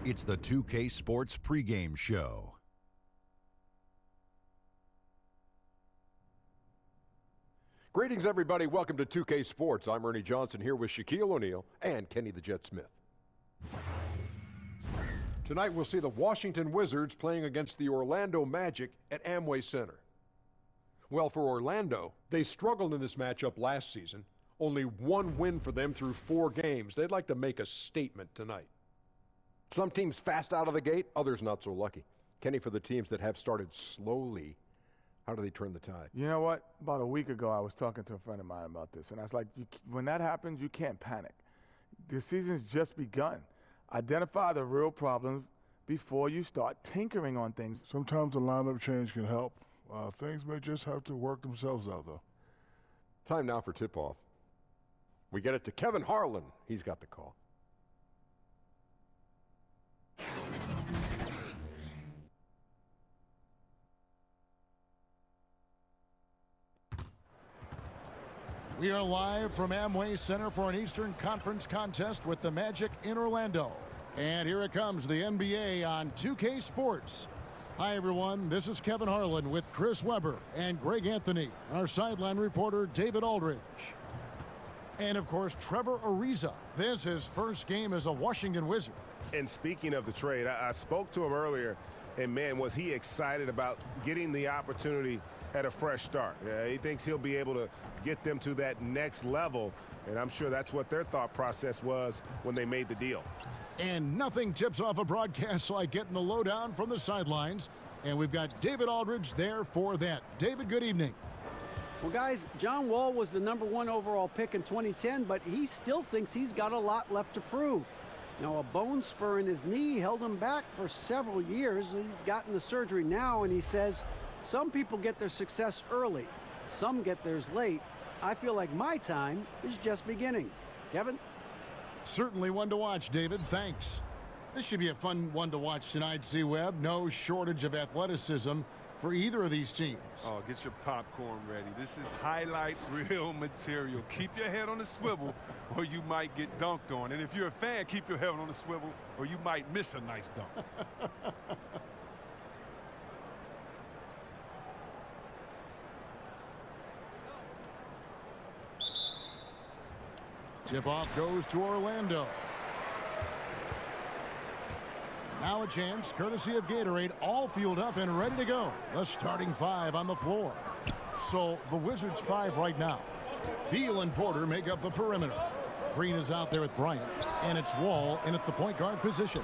It's the 2K Sports pregame show. Greetings, everybody. Welcome to 2K Sports. I'm Ernie Johnson here with Shaquille O'Neal and Kenny the Jet Smith. Tonight, we'll see the Washington Wizards playing against the Orlando Magic at Amway Center. Well, for Orlando, they struggled in this matchup last season. Only one win for them through 4 games. They'd like to make a statement tonight. Some teams fast out of the gate, others not so lucky. Kenny, for the teams that have started slowly, how do they turn the tide? You know what? About a week ago, I was talking to a friend of mine about this, and I was like, when that happens, you can't panic. The season's just begun. Identify the real problems before you start tinkering on things. Sometimes a lineup change can help. Things may just have to work themselves out, though. Time now for tip-off. We get it to Kevin Harlan. He's got the call. We are live from Amway Center for an Eastern Conference contest with the Magic in Orlando. And here it comes, the NBA on 2K Sports. Hi, everyone. This is Kevin Harlan with Chris Webber and Greg Anthony, our sideline reporter, David Aldridge. And, of course, Trevor Ariza. This is his first game as a Washington Wizard. And speaking of the trade, I spoke to him earlier, and, man, was he excited about getting the opportunity at a fresh start. He thinks he'll be able to get them to that next level, and I'm sure that's what their thought process was when they made the deal. And nothing tips off a broadcast like getting the lowdown from the sidelines, and we've got David Aldridge there for that. David, good evening. Well, guys, John Wall was the #1 overall pick in 2010, but he still thinks he's got a lot left to prove. Now, a bone spur in his knee held him back for several years. He's gotten the surgery now, and he says, some people get their success early. Some get theirs late. I feel like my time is just beginning. Kevin? Certainly one to watch, David. Thanks. This should be a fun one to watch tonight, C-Web. No shortage of athleticism for either of these teams. Oh, get your popcorn ready. This is highlight reel material. Keep your head on the swivel or you might get dunked on. And if you're a fan, keep your head on the swivel or you might miss a nice dunk. Tip-off goes to Orlando. Now a chance, courtesy of Gatorade, all fueled up and ready to go. The starting 5 on the floor. So the Wizards 5 right now. Beal and Porter make up the perimeter. Green is out there with Bryant, and it's Wall in at the point guard position.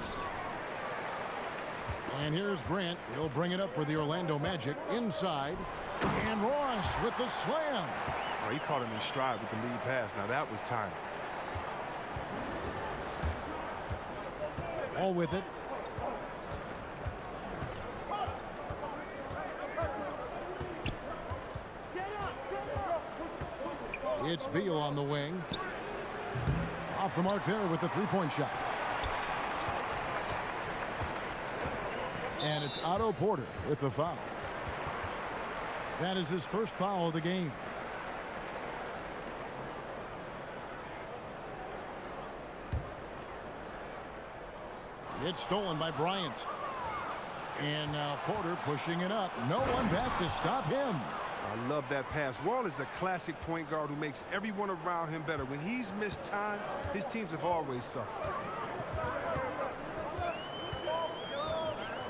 And here's Grant. He'll bring it up for the Orlando Magic inside. And Ross with the slam. Oh, he caught him in stride with the lead pass. Now that was timing. All with it. It's Beal on the wing. Off the mark there with the three-point shot. And it's Otto Porter with the foul. That is his first foul of the game. It's stolen by Bryant. And now Porter pushing it up. No one back to stop him. I love that pass. Wall is a classic point guard who makes everyone around him better. When he's missed time, his teams have always suffered.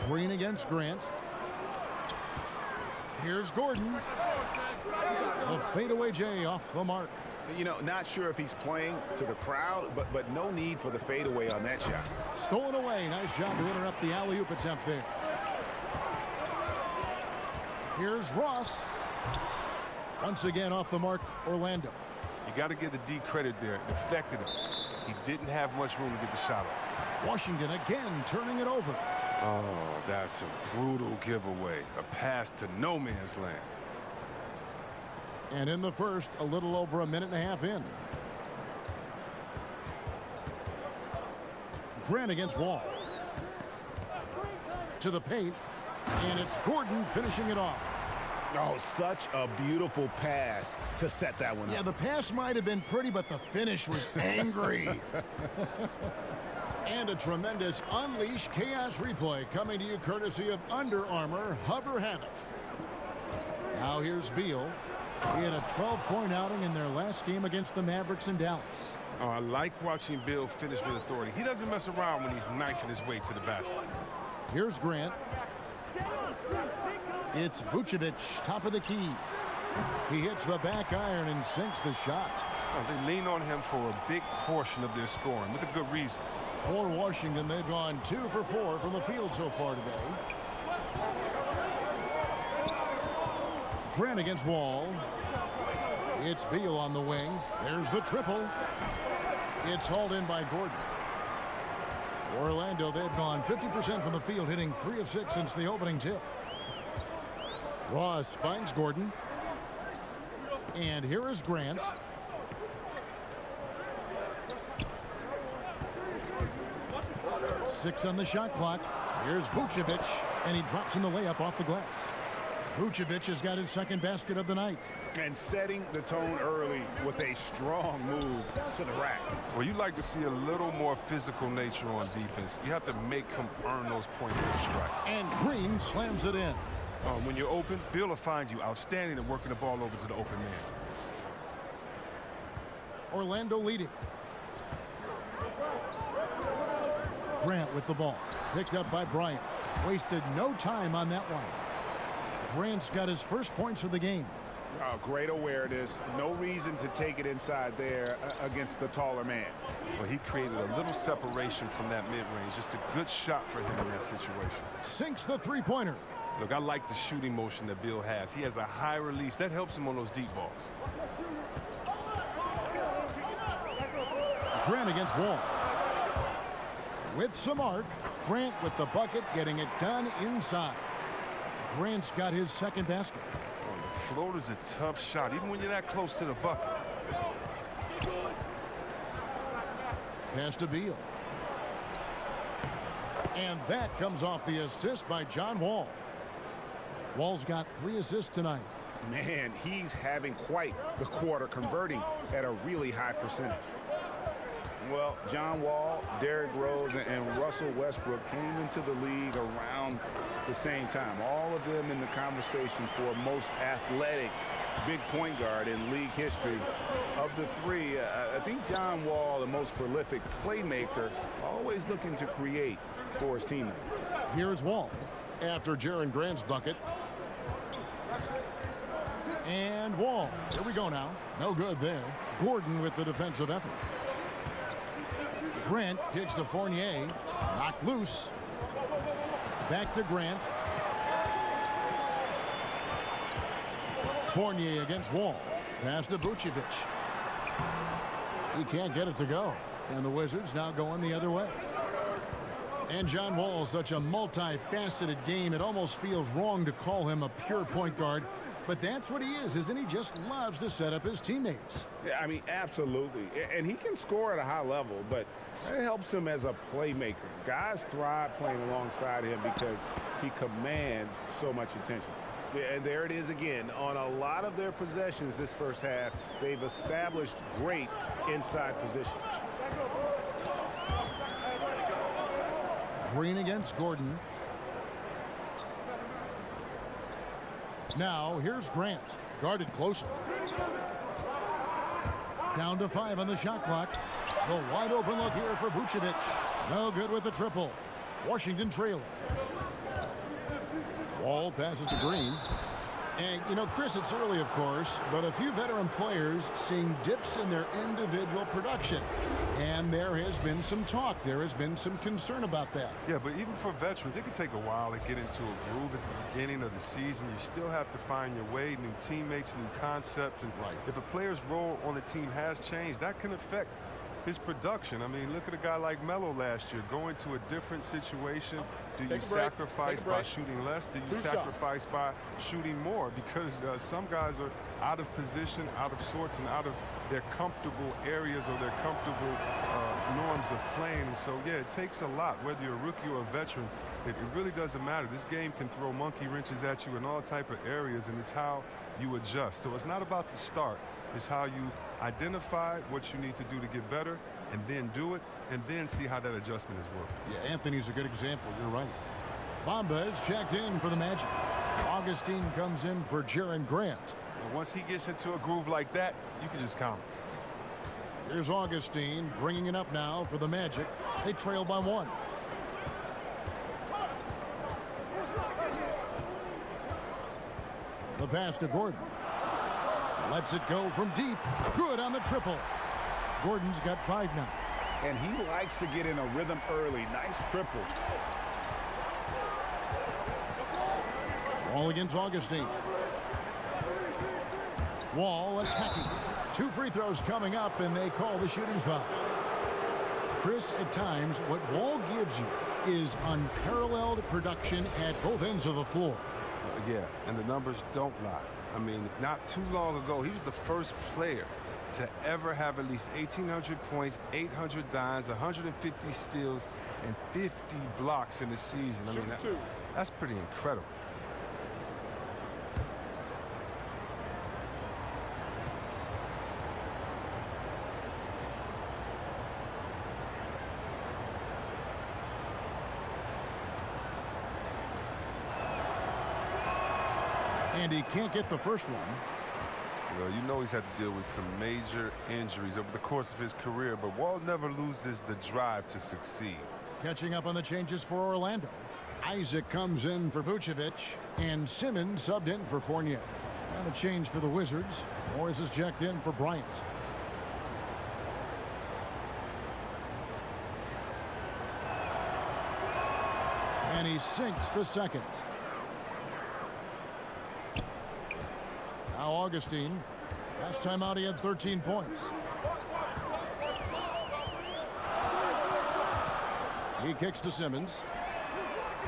Green against Grant. Here's Gordon. A fadeaway J off the mark. You know, not sure if he's playing to the crowd, but no need for the fadeaway on that shot. Stolen away. Nice job to interrupt the alley-oop attempt there. Here's Ross. Once again off the mark, Orlando. You got to give the D credit there. It affected him. He didn't have much room to get the shot off. Washington again turning it over. Oh, that's a brutal giveaway. A pass to no man's land. And in the first, a little over a minute and a half in. Grant against Wall. To the paint. And it's Gordon finishing it off. Oh, such a beautiful pass to set that one up. Yeah, the pass might have been pretty, but the finish was angry. And a tremendous Unleash Chaos replay coming to you courtesy of Under Armour Hover Havoc. Now here's Beal. He had a 12-point outing in their last game against the Mavericks in Dallas. Oh, I like watching Bill finish with authority. He doesn't mess around when he's knifing his way to the basket. Here's Grant. It's Vucevic, top of the key. He hits the back iron and sinks the shot. Oh, they lean on him for a big portion of their scoring with a good reason. For Washington, they've gone 2 for 4 from the field so far today. Grant against Wall. It's Beal on the wing. There's the triple. It's hauled in by Gordon. Orlando, they've gone 50% from the field, hitting 3 of 6 since the opening tip. Ross finds Gordon. And here is Grant. Six on the shot clock. Here's Vucevic, and he drops in the layup off the glass. Vucevic has got his second basket of the night. And setting the tone early with a strong move to the rack. Well, you like to see a little more physical nature on defense. You have to make him earn those points at the strike. And Green slams it in. When you're open, Bill will find you outstanding and working the ball over to the open man. Orlando leading. Grant with the ball. Picked up by Bryant. Wasted no time on that one. Grant's got his first points of the game. Great awareness. No reason to take it inside there against the taller man. Well, he created a little separation from that mid-range. Just a good shot for him in that situation. Sinks the three-pointer. Look, I like the shooting motion that Bill has. He has a high release. That helps him on those deep balls. Grant against Wall. With some arc, Grant with the bucket, getting it done inside. Grant's got his second basket. Oh, the floater's a tough shot, even when you're that close to the bucket. Pass to Beal. And that comes off the assist by John Wall. Wall's got 3 assists tonight. Man, he's having quite the quarter, converting at a really high percentage. Well, John Wall, Derrick Rose, and Russell Westbrook came into the league around the same time. All of them in the conversation for most athletic big point guard in league history. Of the 3, I think John Wall, the most prolific playmaker, always looking to create for his teammates. Here's Wall after Jaren Grant's bucket. And Wall. Here we go now. No good there. Gordon with the defensive effort. Grant kicks to Fournier. Knocked loose. Back to Grant. Fournier against Wall. Pass to Vucevic. He can't get it to go. And the Wizards now going the other way. And John Wall, such a multifaceted game, it almost feels wrong to call him a pure point guard. But that's what he is, isn't he? Just loves to set up his teammates. Yeah, I mean, absolutely. And he can score at a high level, but it helps him as a playmaker. Guys thrive playing alongside him because he commands so much attention. And there it is again. On a lot of their possessions this first half, they've established great inside position. Green against Gordon. Now, here's Grant, guarded closely. Down to 5 on the shot clock. The wide open look here for Vucevic. No good with the triple. Washington trailing. Wall passes to Green. And, you know, Chris, it's early, of course, but a few veteran players seeing dips in their individual production. And there has been some talk. There has been some concern about that. Yeah, but even for veterans, it can take a while to get into a groove. It's the beginning of the season. You still have to find your way, new teammates, new concepts. And if a player's role on the team has changed, that can affect his production. I mean, look at a guy like Melo last year, going to a different situation. Do you sacrifice by shooting less? Do you sacrifice by shooting more? Because some guys are out of position, out of sorts, and out of their comfortable areas or their comfortable norms of playing. And so, yeah, it takes a lot, whether you're a rookie or a veteran. It really doesn't matter. This game can throw monkey wrenches at you in all type of areas, and it's how you adjust. So it's not about the start. It's how you identify what you need to do to get better, and then do it, and then see how that adjustment is working. Yeah, Anthony's a good example. You're right. Bamba is checked in for the Magic. Augustine comes in for Jaren Grant. And once he gets into a groove like that, you can just count him. Here's Augustine bringing it up now for the Magic. They trail by 1. The pass to Gordon. Lets it go from deep. Good on the triple. Gordon's got 5 now. And he likes to get in a rhythm early. Nice triple. Wall against Augustine. Wall attacking. 2 free throws coming up, and they call the shooting foul. Chris, at times, what Wall gives you is unparalleled production at both ends of the floor. Yeah, and the numbers don't lie. I mean, not too long ago, he was the first player to ever have at least 1,800 points, 800 dimes, 150 steals, and 50 blocks in the season. I mean, that's pretty incredible. And he can't get the first one. Well, you know he's had to deal with some major injuries over the course of his career, but Wall never loses the drive to succeed. Catching up on the changes for Orlando. Isaac comes in for Vucevic, and Simmons subbed in for Fournier. Not a change for the Wizards. Morris is checked in for Bryant. And he sinks the second. Now Augustine. Last time out he had 13 points. He kicks to Simmons.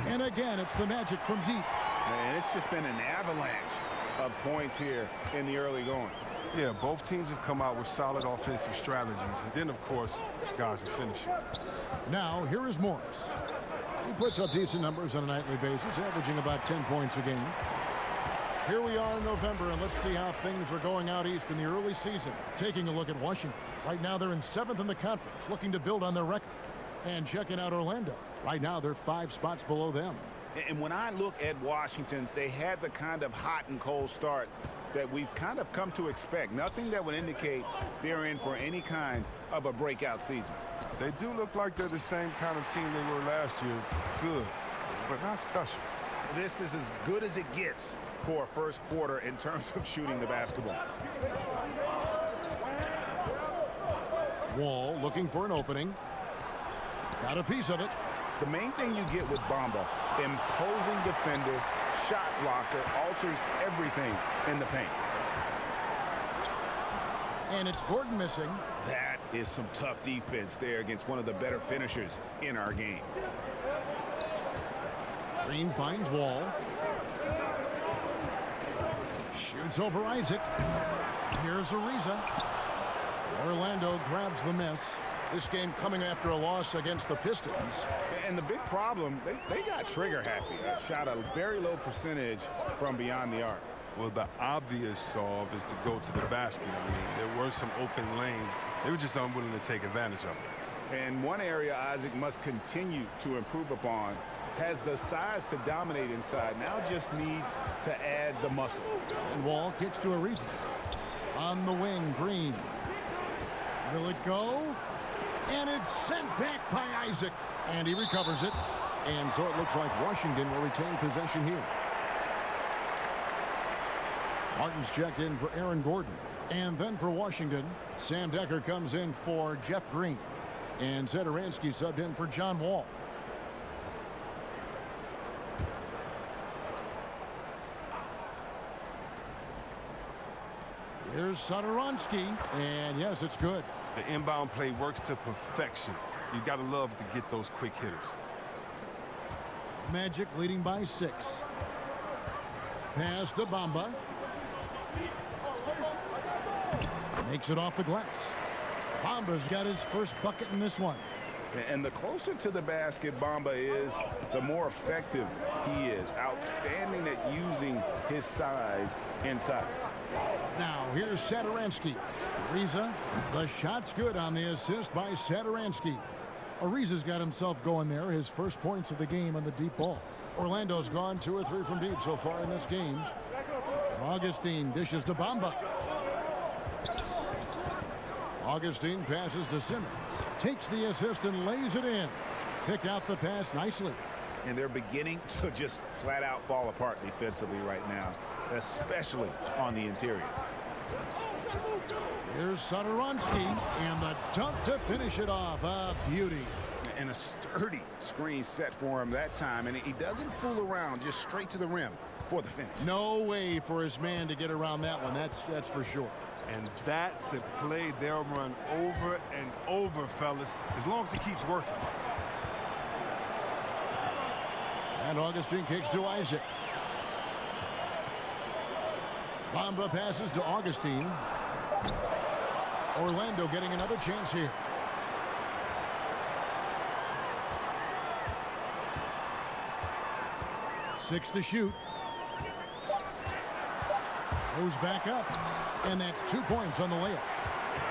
And again, it's the Magic from deep. Man, it's just been an avalanche of points here in the early going. Yeah, both teams have come out with solid offensive strategies. And then, of course, guys are finishing. Now, here is Morris. He puts up decent numbers on a nightly basis, averaging about 10 points a game. Here we are in November, and let's see how things are going out east in the early season. Taking a look at Washington. Right now, they're in 7th in the conference, looking to build on their record. And checking out Orlando. Right now, they're 5 spots below them. And when I look at Washington, they had the kind of hot and cold start that we've kind of come to expect. Nothing that would indicate they're in for any kind of a breakout season. They do look like they're the same kind of team they were last year. Good, but not special. This is as good as it gets for a first quarter in terms of shooting the basketball. Wall looking for an opening. Got a piece of it. The main thing you get with Bamba, imposing defender, shot blocker, alters everything in the paint. And it's Gordon missing. That is some tough defense there against one of the better finishers in our game. Green finds Wall. Shoots over Isaac. Here's Ariza. Orlando grabs the miss. This game coming after a loss against the Pistons. And the big problem, they got trigger happy. Shot a very low percentage from beyond the arc. Well, the obvious solve is to go to the basket. I mean, there were some open lanes. They were just unwilling to take advantage of it. And one area Isaac must continue to improve upon, has the size to dominate inside, now just needs to add the muscle. And Wall gets to Ariza. On the wing, Green. Will it go? And it's sent back by Isaac. And he recovers it. And so it looks like Washington will retain possession here. Martin's checked in for Aaron Gordon. And then for Washington, Sam Decker comes in for Jeff Green. And Zedaransky subbed in for John Wall. Here's Zedaransky. And yes, it's good. The inbound play works to perfection. You got to love to get those quick hitters. Magic leading by 6. Pass to Bamba. Makes it off the glass. Bamba's got his first bucket in this one. And the closer to the basket Bamba is, the more effective he is. Outstanding at using his size inside. Now here's Satoransky. Ariza, the shot's good on the assist by Satoransky. Ariza's got himself going there, his first points of the game on the deep ball. Orlando's gone 2 or 3 from deep so far in this game. Augustine dishes to Bamba. Augustine passes to Simmons. Takes the assist and lays it in. Picked out the pass nicely. And they're beginning to just flat out fall apart defensively right now, especially on the interior. Here's Satoransky, and the dunk to finish it off. A beauty. And a sturdy screen set for him that time, and he doesn't fool around, just straight to the rim for the finish. No way for his man to get around that one, that's for sure. And that's a play they'll run over and over, fellas, as long as he keeps working. And Augustine kicks to Isaac. Bamba passes to Augustine. Orlando getting another chance here. Six to shoot. Goes back up. And that's 2 points on the layup.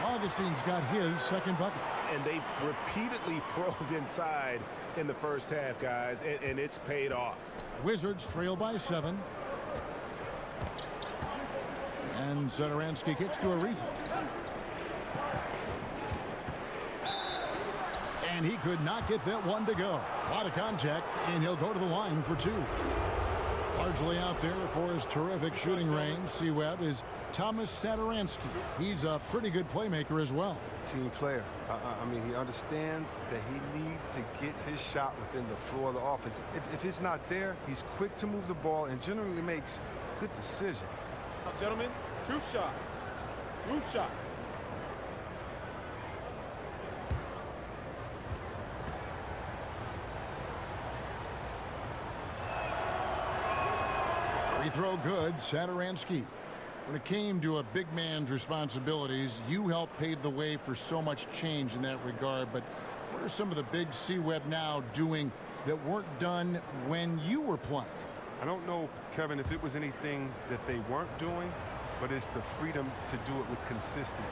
Augustine's got his second bucket. And they've repeatedly probed inside in the first half, guys, and it's paid off. Wizards trail by 7. And Satoransky kicks to Ariza. And he could not get that one to go. A lot of contact, and he'll go to the line for 2. Largely out there for his terrific shooting range, C-Web, is Thomas Satoransky. He's a pretty good playmaker as well. Team player. I mean, he understands that he needs to get his shot within the floor of the offense. If it's not there, he's quick to move the ball and generally makes good decisions. Gentlemen, truth shots. Roof shots. Free throw good, Satoransky. When it came to a big man's responsibilities, you helped pave the way for so much change in that regard. But what are some of the big C-Web now doing that weren't done when you were playing? I don't know, Kevin, if it was anything that they weren't doing, but it's the freedom to do it with consistency.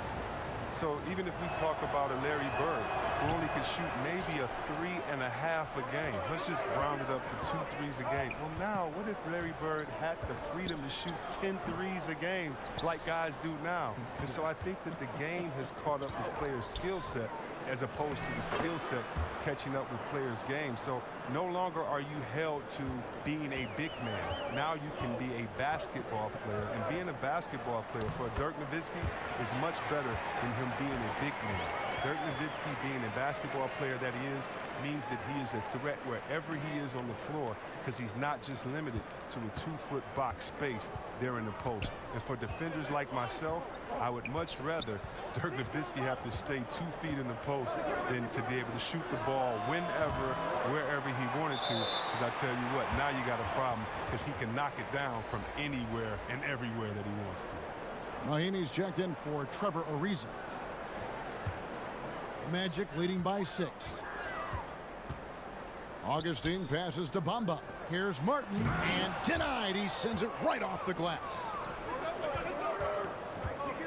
So even if we talk about a Larry Bird who only could shoot maybe a 3.5 a game, let's just round it up to 2 threes a game. Well, now what if Larry Bird had the freedom to shoot 10 threes a game like guys do now? And so I think that the game has caught up with players' skill set as opposed to the skill set catching up with players' games. So no longer are you held to being a big man. Now you can be a basketball player, and being a basketball player for Dirk Nowitzki is much better than him being a big man. Dirk Nowitzki, being a basketball player that he is, means that he is a threat wherever he is on the floor, because he's not just limited to a 2-foot box space there in the post. And for defenders like myself, I would much rather Dirk Nowitzki have to stay 2 feet in the post than to be able to shoot the ball whenever, wherever he wanted to. Because I tell you what, now you got a problem, because he can knock it down from anywhere and everywhere that he wants to. Mahimi's checked in for Trevor Ariza. Magic leading by 6. Augustine passes to Bamba. Here's Martin, and denied. He sends it right off the glass.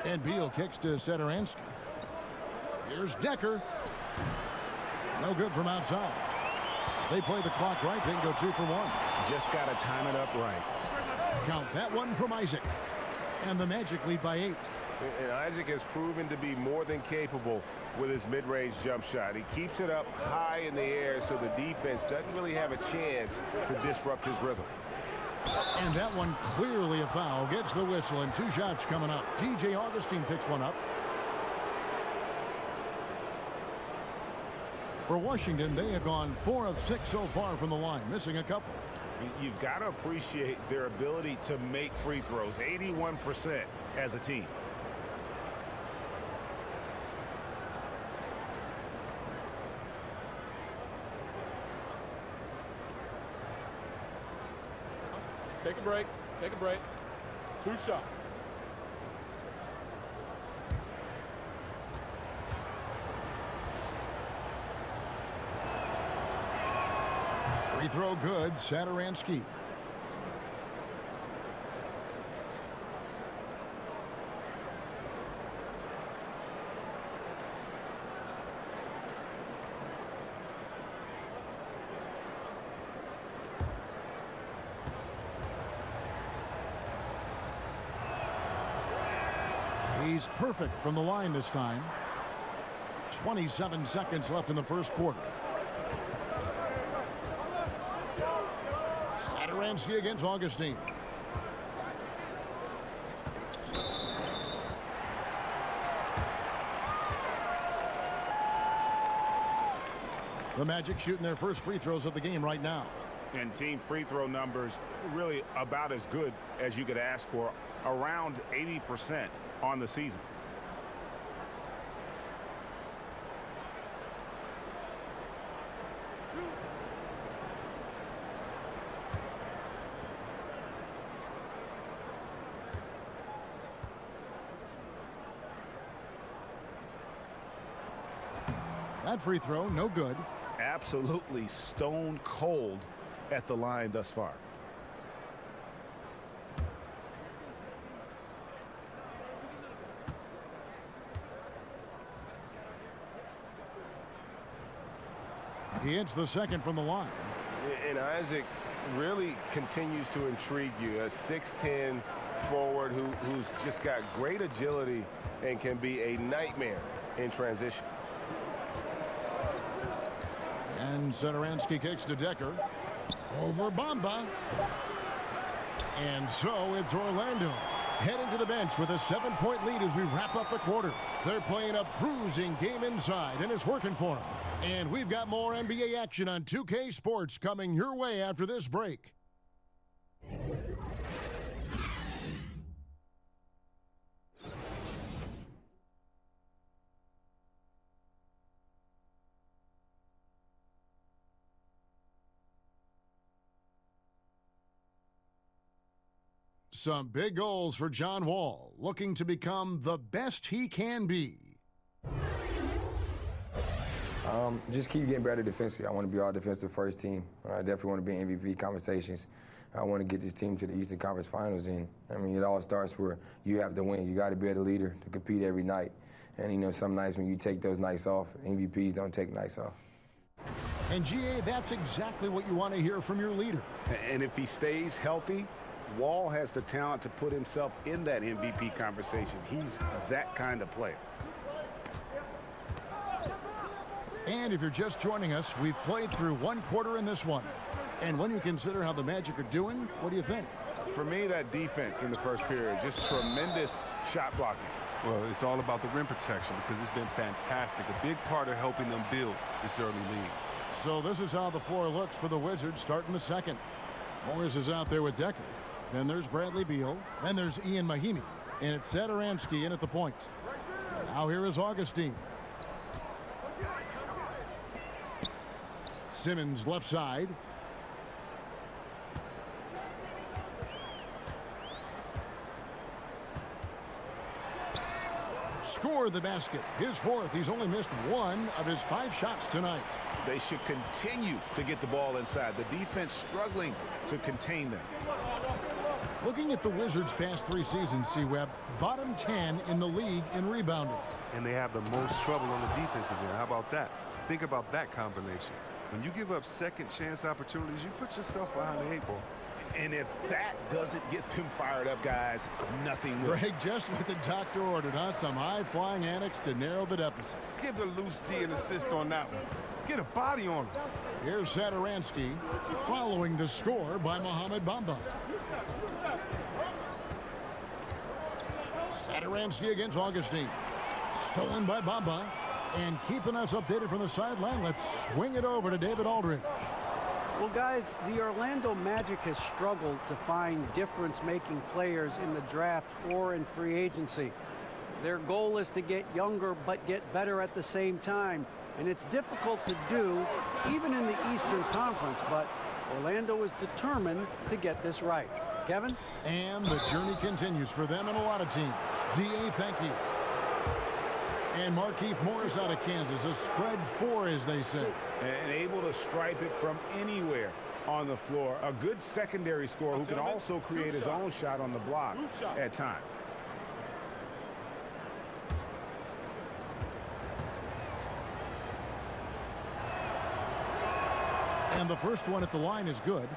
And Beal kicks to Satoransky. Here's Decker. No good from outside. They play the clock right. They can go 2 for 1. Just got to time it up right. Count that one from Isaac. And the Magic lead by 8. And Isaac has proven to be more than capable with his mid-range jump shot. He keeps it up high in the air so the defense doesn't really have a chance to disrupt his rhythm. And that one clearly a foul. Gets the whistle, and 2 shots coming up. DJ Augustine picks one up. For Washington, they have gone 4 of 6 so far from the line, missing a couple. You've got to appreciate their ability to make free throws, 81% as a team. Take a break. Take a break. 2 shots. Free throw good, Satoransky. He's perfect from the line this time. 27 seconds left in the first quarter. Satoransky against Augustine. The Magic shooting their first free throws of the game right now. And team free throw numbers really about as good as you could ask for, around 80% on the season. That free throw, no good. Absolutely stone cold at the line thus far. He hits the second from the line. And Isaac really continues to intrigue you. A 6'10" forward who's just got great agility and can be a nightmare in transition. And Satoransky kicks to Decker. Over Bamba. And so it's Orlando heading to the bench with a 7-point lead as we wrap up the quarter. They're playing a bruising game inside, and it's working for them. And we've got more NBA action on 2K Sports coming your way after this break. Some big goals for John Wall, looking to become the best he can be. Just keep getting better defensively. I want to be all defensive first team. I definitely want to be in MVP conversations. I want to get this team to the Eastern Conference Finals. And I mean, it all starts where you have to win. You got to be the leader to compete every night. And you know, some nights when you take those nights off, MVPs don't take nights off. And GA, that's exactly what you want to hear from your leader. And if he stays healthy, Wall has the talent to put himself in that MVP conversation. He's that kind of player. And if you're just joining us, we've played through one quarter in this one. And when you consider how the Magic are doing, what do you think? For me, that defense in the first period, just tremendous shot blocking. Well, it's all about the rim protection because it's been fantastic. A big part of helping them build this early lead. So this is how the floor looks for the Wizards starting the second. Morris is out there with Decker. Then there's Bradley Beal. Then there's Ian Mahinmi. And it's Satoransky in at the point. Now here is Augustine. Simmons left side. Score the basket. His fourth. He's only missed one of his 5 shots tonight. They should continue to get the ball inside. The defense struggling to contain them. Looking at the Wizards' past 3 seasons, C-Web, bottom 10 in the league in rebounding. And they have the most trouble on the defensive end. How about that? Think about that combination. When you give up second chance opportunities, you put yourself behind the 8 ball. And if that doesn't get them fired up, guys, nothing will. Greg, just what the doctor ordered, huh? Some high-flying antics to narrow the deficit. Give the loose D an assist on that one. Get a body on him. Here's Satoransky following the score by Mohamed Bamba. Satoransky against Augustine. Stolen by Bamba. And keeping us updated from the sideline, let's swing it over to David Aldridge. Well, guys, the Orlando Magic has struggled to find difference-making players in the draft or in free agency. Their goal is to get younger but get better at the same time. And it's difficult to do, even in the Eastern Conference, but Orlando is determined to get this right. Kevin? And the journey continues for them and a lot of teams. D.A., thank you. And Markieff Morris out of Kansas, a spread 4, as they say. And able to stripe it from anywhere. on the floor. A good secondary scorer who can also create his own shot on the block at times. And the first one at the line is good.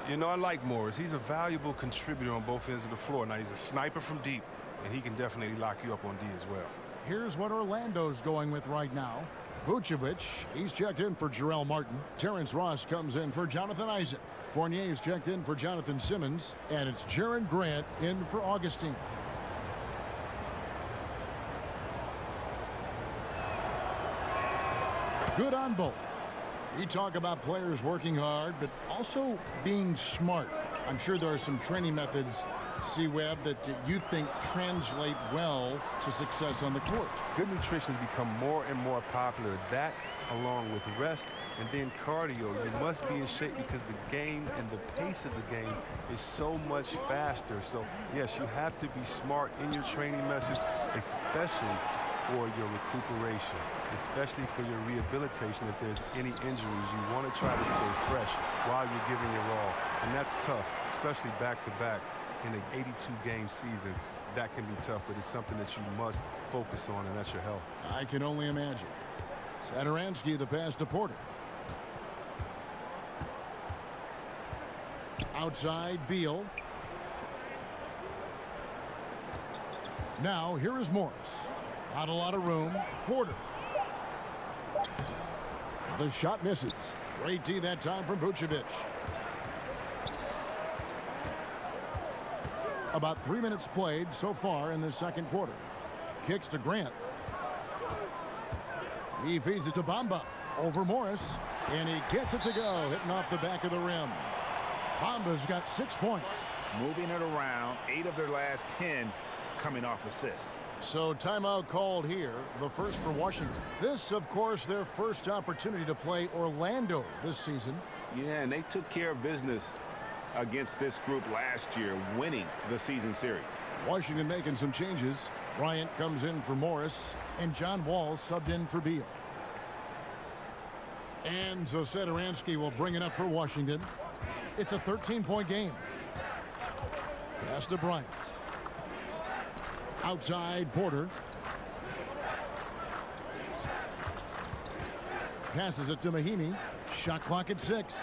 You know, I like Morris. He's a valuable contributor on both ends of the floor. Now, he's a sniper from deep, and he can definitely lock you up on D as well. Here's what Orlando's going with right now. Vucevic, he's checked in for Jarrell Martin. Terrence Ross comes in for Jonathan Isaac. Fournier's checked in for Jonathan Simmons. And it's Jaren Grant in for Augustine. Good on both. We talk about players working hard, but also being smart. I'm sure there are some training methods, C-Web, that you think translate well to success on the court. Good nutrition has become more and more popular. That, along with rest and then cardio, you must be in shape because the game and the pace of the game is so much faster. So, yes, you have to be smart in your training methods, especially for your recuperation, especially for your rehabilitation. If there's any injuries, you want to try to stay fresh while you're giving your all. And that's tough, especially back-to-back in an 82-game season. That can be tough, but it's something that you must focus on, and that's your health. I can only imagine. Satoransky, the pass to Porter. Outside, Beal. Now, here is Morris. Not a lot of room. Porter. The shot misses. Great D that time from Vucevic. About 3 minutes played so far in the second quarter. Kicks to Grant. He feeds it to Bamba. Over Morris. And he gets it to go. Hitting off the back of the rim. Bamba's got 6 points. Moving it around. 8 of their last 10 coming off assists. So timeout called here, the first for Washington. This, of course, their first opportunity to play Orlando this season. Yeah, and they took care of business against this group last year, winning the season series. Washington making some changes. Bryant comes in for Morris, and John Wall subbed in for Beal. And so Satoransky will bring it up for Washington. It's a 13-point game. Pass to Bryant. Outside, Porter. Passes it to Mahimi. Shot clock at 6.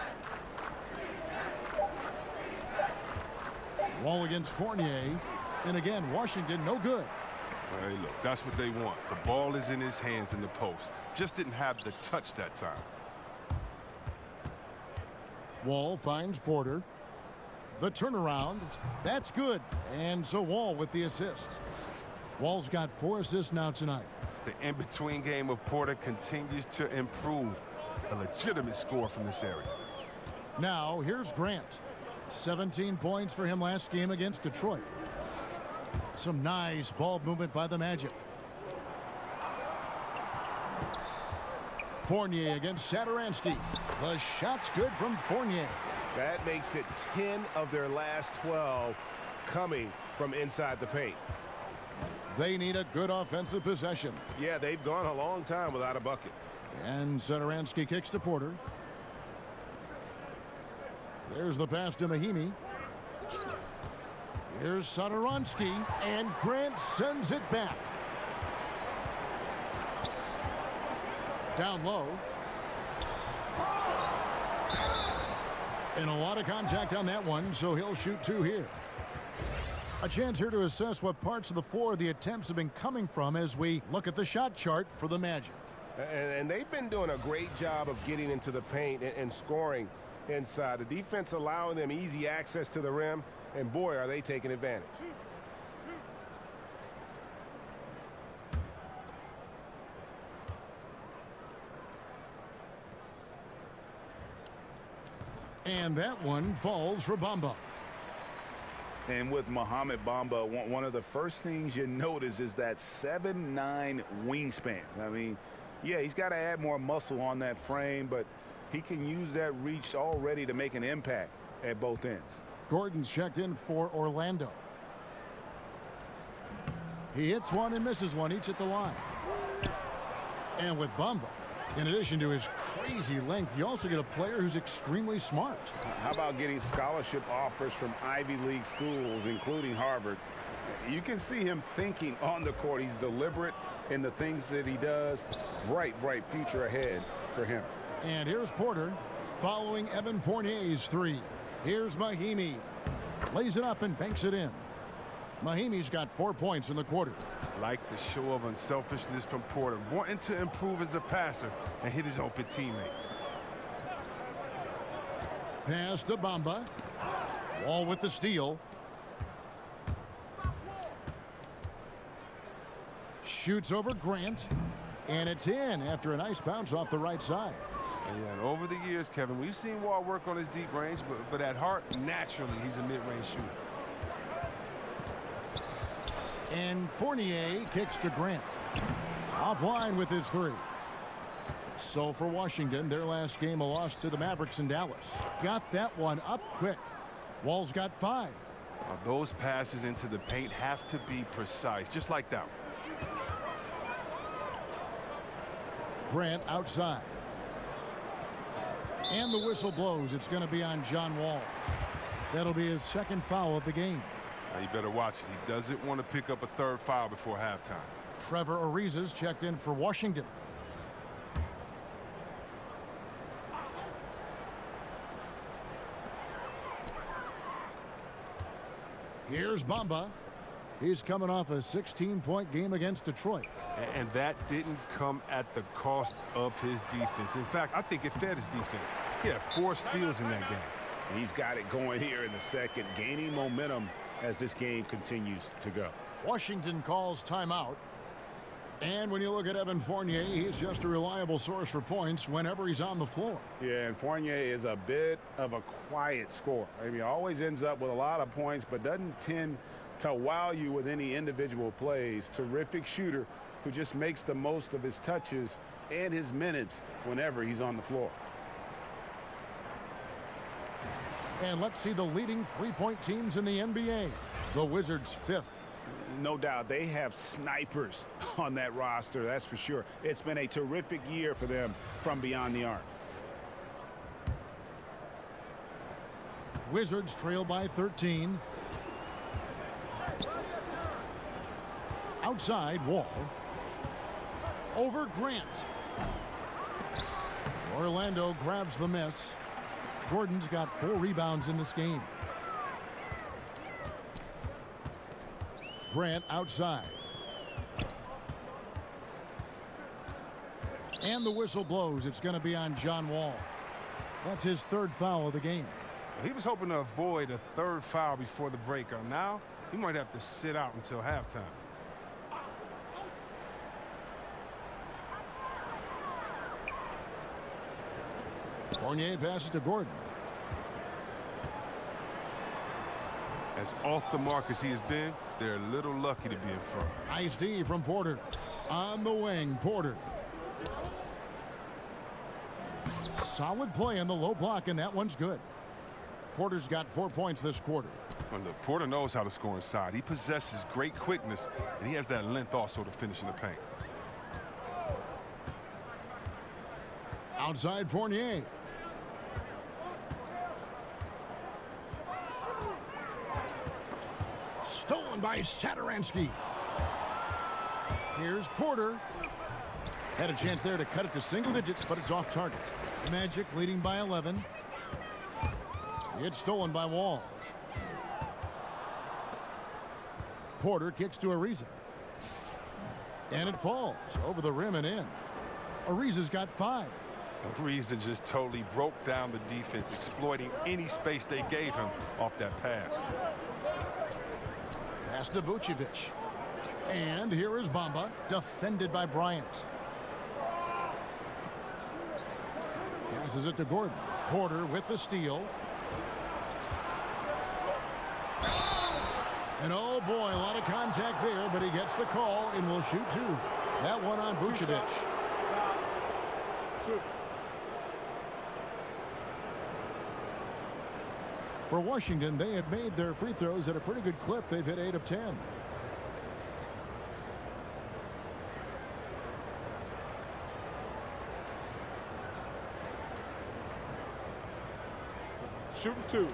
Wall against Fournier. And again, Washington no good. Hey, look, that's what they want. The ball is in his hands in the post. Just didn't have the touch that time. Wall finds Porter. The turnaround. That's good. And so Wall with the assist. Wall's got 4 assists now tonight. The in-between game of Porter continues to improve. A legitimate score from this area. Now, here's Grant. 17 points for him last game against Detroit. Some nice ball movement by the Magic. Fournier against Satoransky. The shot's good from Fournier. That makes it 10 of their last 12 coming from inside the paint. They need a good offensive possession. Yeah, they've gone a long time without a bucket. And Satoransky kicks to Porter. There's the pass to Mahimi. Here's Satoransky, and Grant sends it back. Down low. And a lot of contact on that one, so he'll shoot 2 here. A chance here to assess what parts of the floor the attempts have been coming from as we look at the shot chart for the Magic. And they've been doing a great job of getting into the paint and scoring inside. The defense allowing them easy access to the rim, and boy, are they taking advantage. And that one falls for Bamba. And with Mohamed Bamba, one of the first things you notice is that 7'9" wingspan. I mean, yeah, he's got to add more muscle on that frame, but he can use that reach already to make an impact at both ends. Gordon's checked in for Orlando. He hits one and misses one, each at the line. And with Bamba, In addition to his crazy length, you also get a player who's extremely smart. How about getting scholarship offers from Ivy League schools, including Harvard? You can see him thinking on the court. He's deliberate in the things that he does. Bright future ahead for him. And here's Porter following Evan Fournier's three. Here's Mahimi. Lays it up and banks it in. Mahimi's got 4 points in the quarter. Like the show of unselfishness from Porter, wanting to improve as a passer and hit his open teammates. Pass to Bamba. Wall with the steal. Shoots over Grant. And it's in after a nice bounce off the right side. And over the years, Kevin, we've seen Wall work on his deep range, but at heart, naturally, he's a mid-range shooter. And Fournier kicks to Grant. Offline with his three. So for Washington, their last game, a loss to the Mavericks in Dallas. Got that one up quick. Wall's got 5. Those passes into the paint have to be precise, just like that one. Grant outside. And the whistle blows. It's going to be on John Wall. That'll be his second foul of the game. Now you better watch it. He doesn't want to pick up a third foul before halftime. Trevor Ariza's checked in for Washington. Here's Bamba. He's coming off a 16-point game against Detroit. And that didn't come at the cost of his defense. In fact, I think it fed his defense. He had 4 steals in that game. He's got it going here in the second, gaining momentum as this game continues to go. Washington calls timeout. And when you look at Evan Fournier, he's just a reliable source for points whenever he's on the floor. Yeah, and Fournier is a bit of a quiet scorer. I mean, he always ends up with a lot of points, but doesn't tend to wow you with any individual plays. Terrific shooter who just makes the most of his touches and his minutes whenever he's on the floor. And let's see the leading three-point teams in the NBA. The Wizards 5th. No doubt they have snipers on that roster, that's for sure. It's been a terrific year for them from beyond the arc. Wizards trail by 13. Outside, Wall. Over Grant. Orlando grabs the miss. Gordon's got 4 rebounds in this game. Grant outside. And the whistle blows. It's going to be on John Wall. That's his 3rd foul of the game. He was hoping to avoid a 3rd foul before the break. Now, he might have to sit out until halftime. Fournier passes to Gordon. As off the mark as he has been, they're a little lucky to be in front. Nice D from Porter. On the wing, Porter. Solid play in the low block, and that one's good. Porter's got 4 points this quarter. Well, look, Porter knows how to score inside. He possesses great quickness, and he has that length also to finish in the paint. Outside Fournier. Stolen by Satoransky. Here's Porter. Had a chance there to cut it to single digits, but it's off target. Magic leading by 11. It's stolen by Wall. Porter kicks to Ariza. And it falls over the rim and in. Ariza's got 5. Ariza just totally broke down the defense, exploiting any space they gave him off that pass. Pass to Vucevic. And here is Bamba, defended by Bryant. Passes it to Gordon. Porter with the steal. And oh boy, a lot of contact there, but he gets the call and will shoot 2. That one on Vucevic. For Washington, they had made their free throws at a pretty good clip. They've hit 8 of 10. Shooting 2.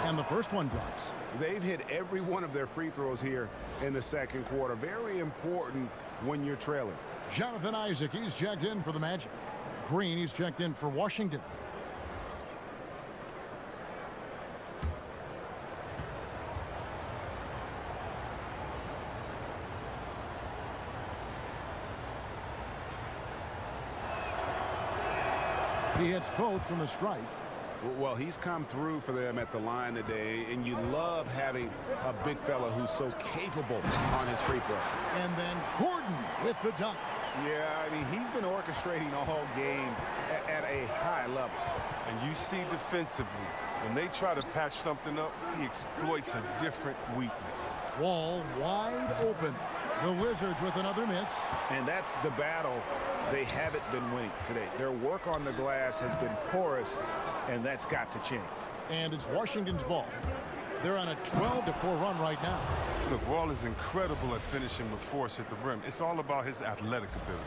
And the first one drops. They've hit every one of their free throws here in the second quarter. Very important when you're trailing. Jonathan Isaac, he's checked in for the Magic. Green, he's checked in for Washington. He hits both from the stripe. Well, he's come through for them at the line today, and you love having a big fella who's so capable on his free throw. And then Gordon with the dunk. Yeah, I mean, he's been orchestrating all game at a high level. And you see defensively, when they try to patch something up, he exploits a different weakness. Wall wide open. The Wizards with another miss. And that's the battle they haven't been winning today. Their work on the glass has been porous, and that's got to change. And it's Washington's ball. They're on a 12-4 run right now. Look, Wall is incredible at finishing with force at the rim. It's all about his athletic ability.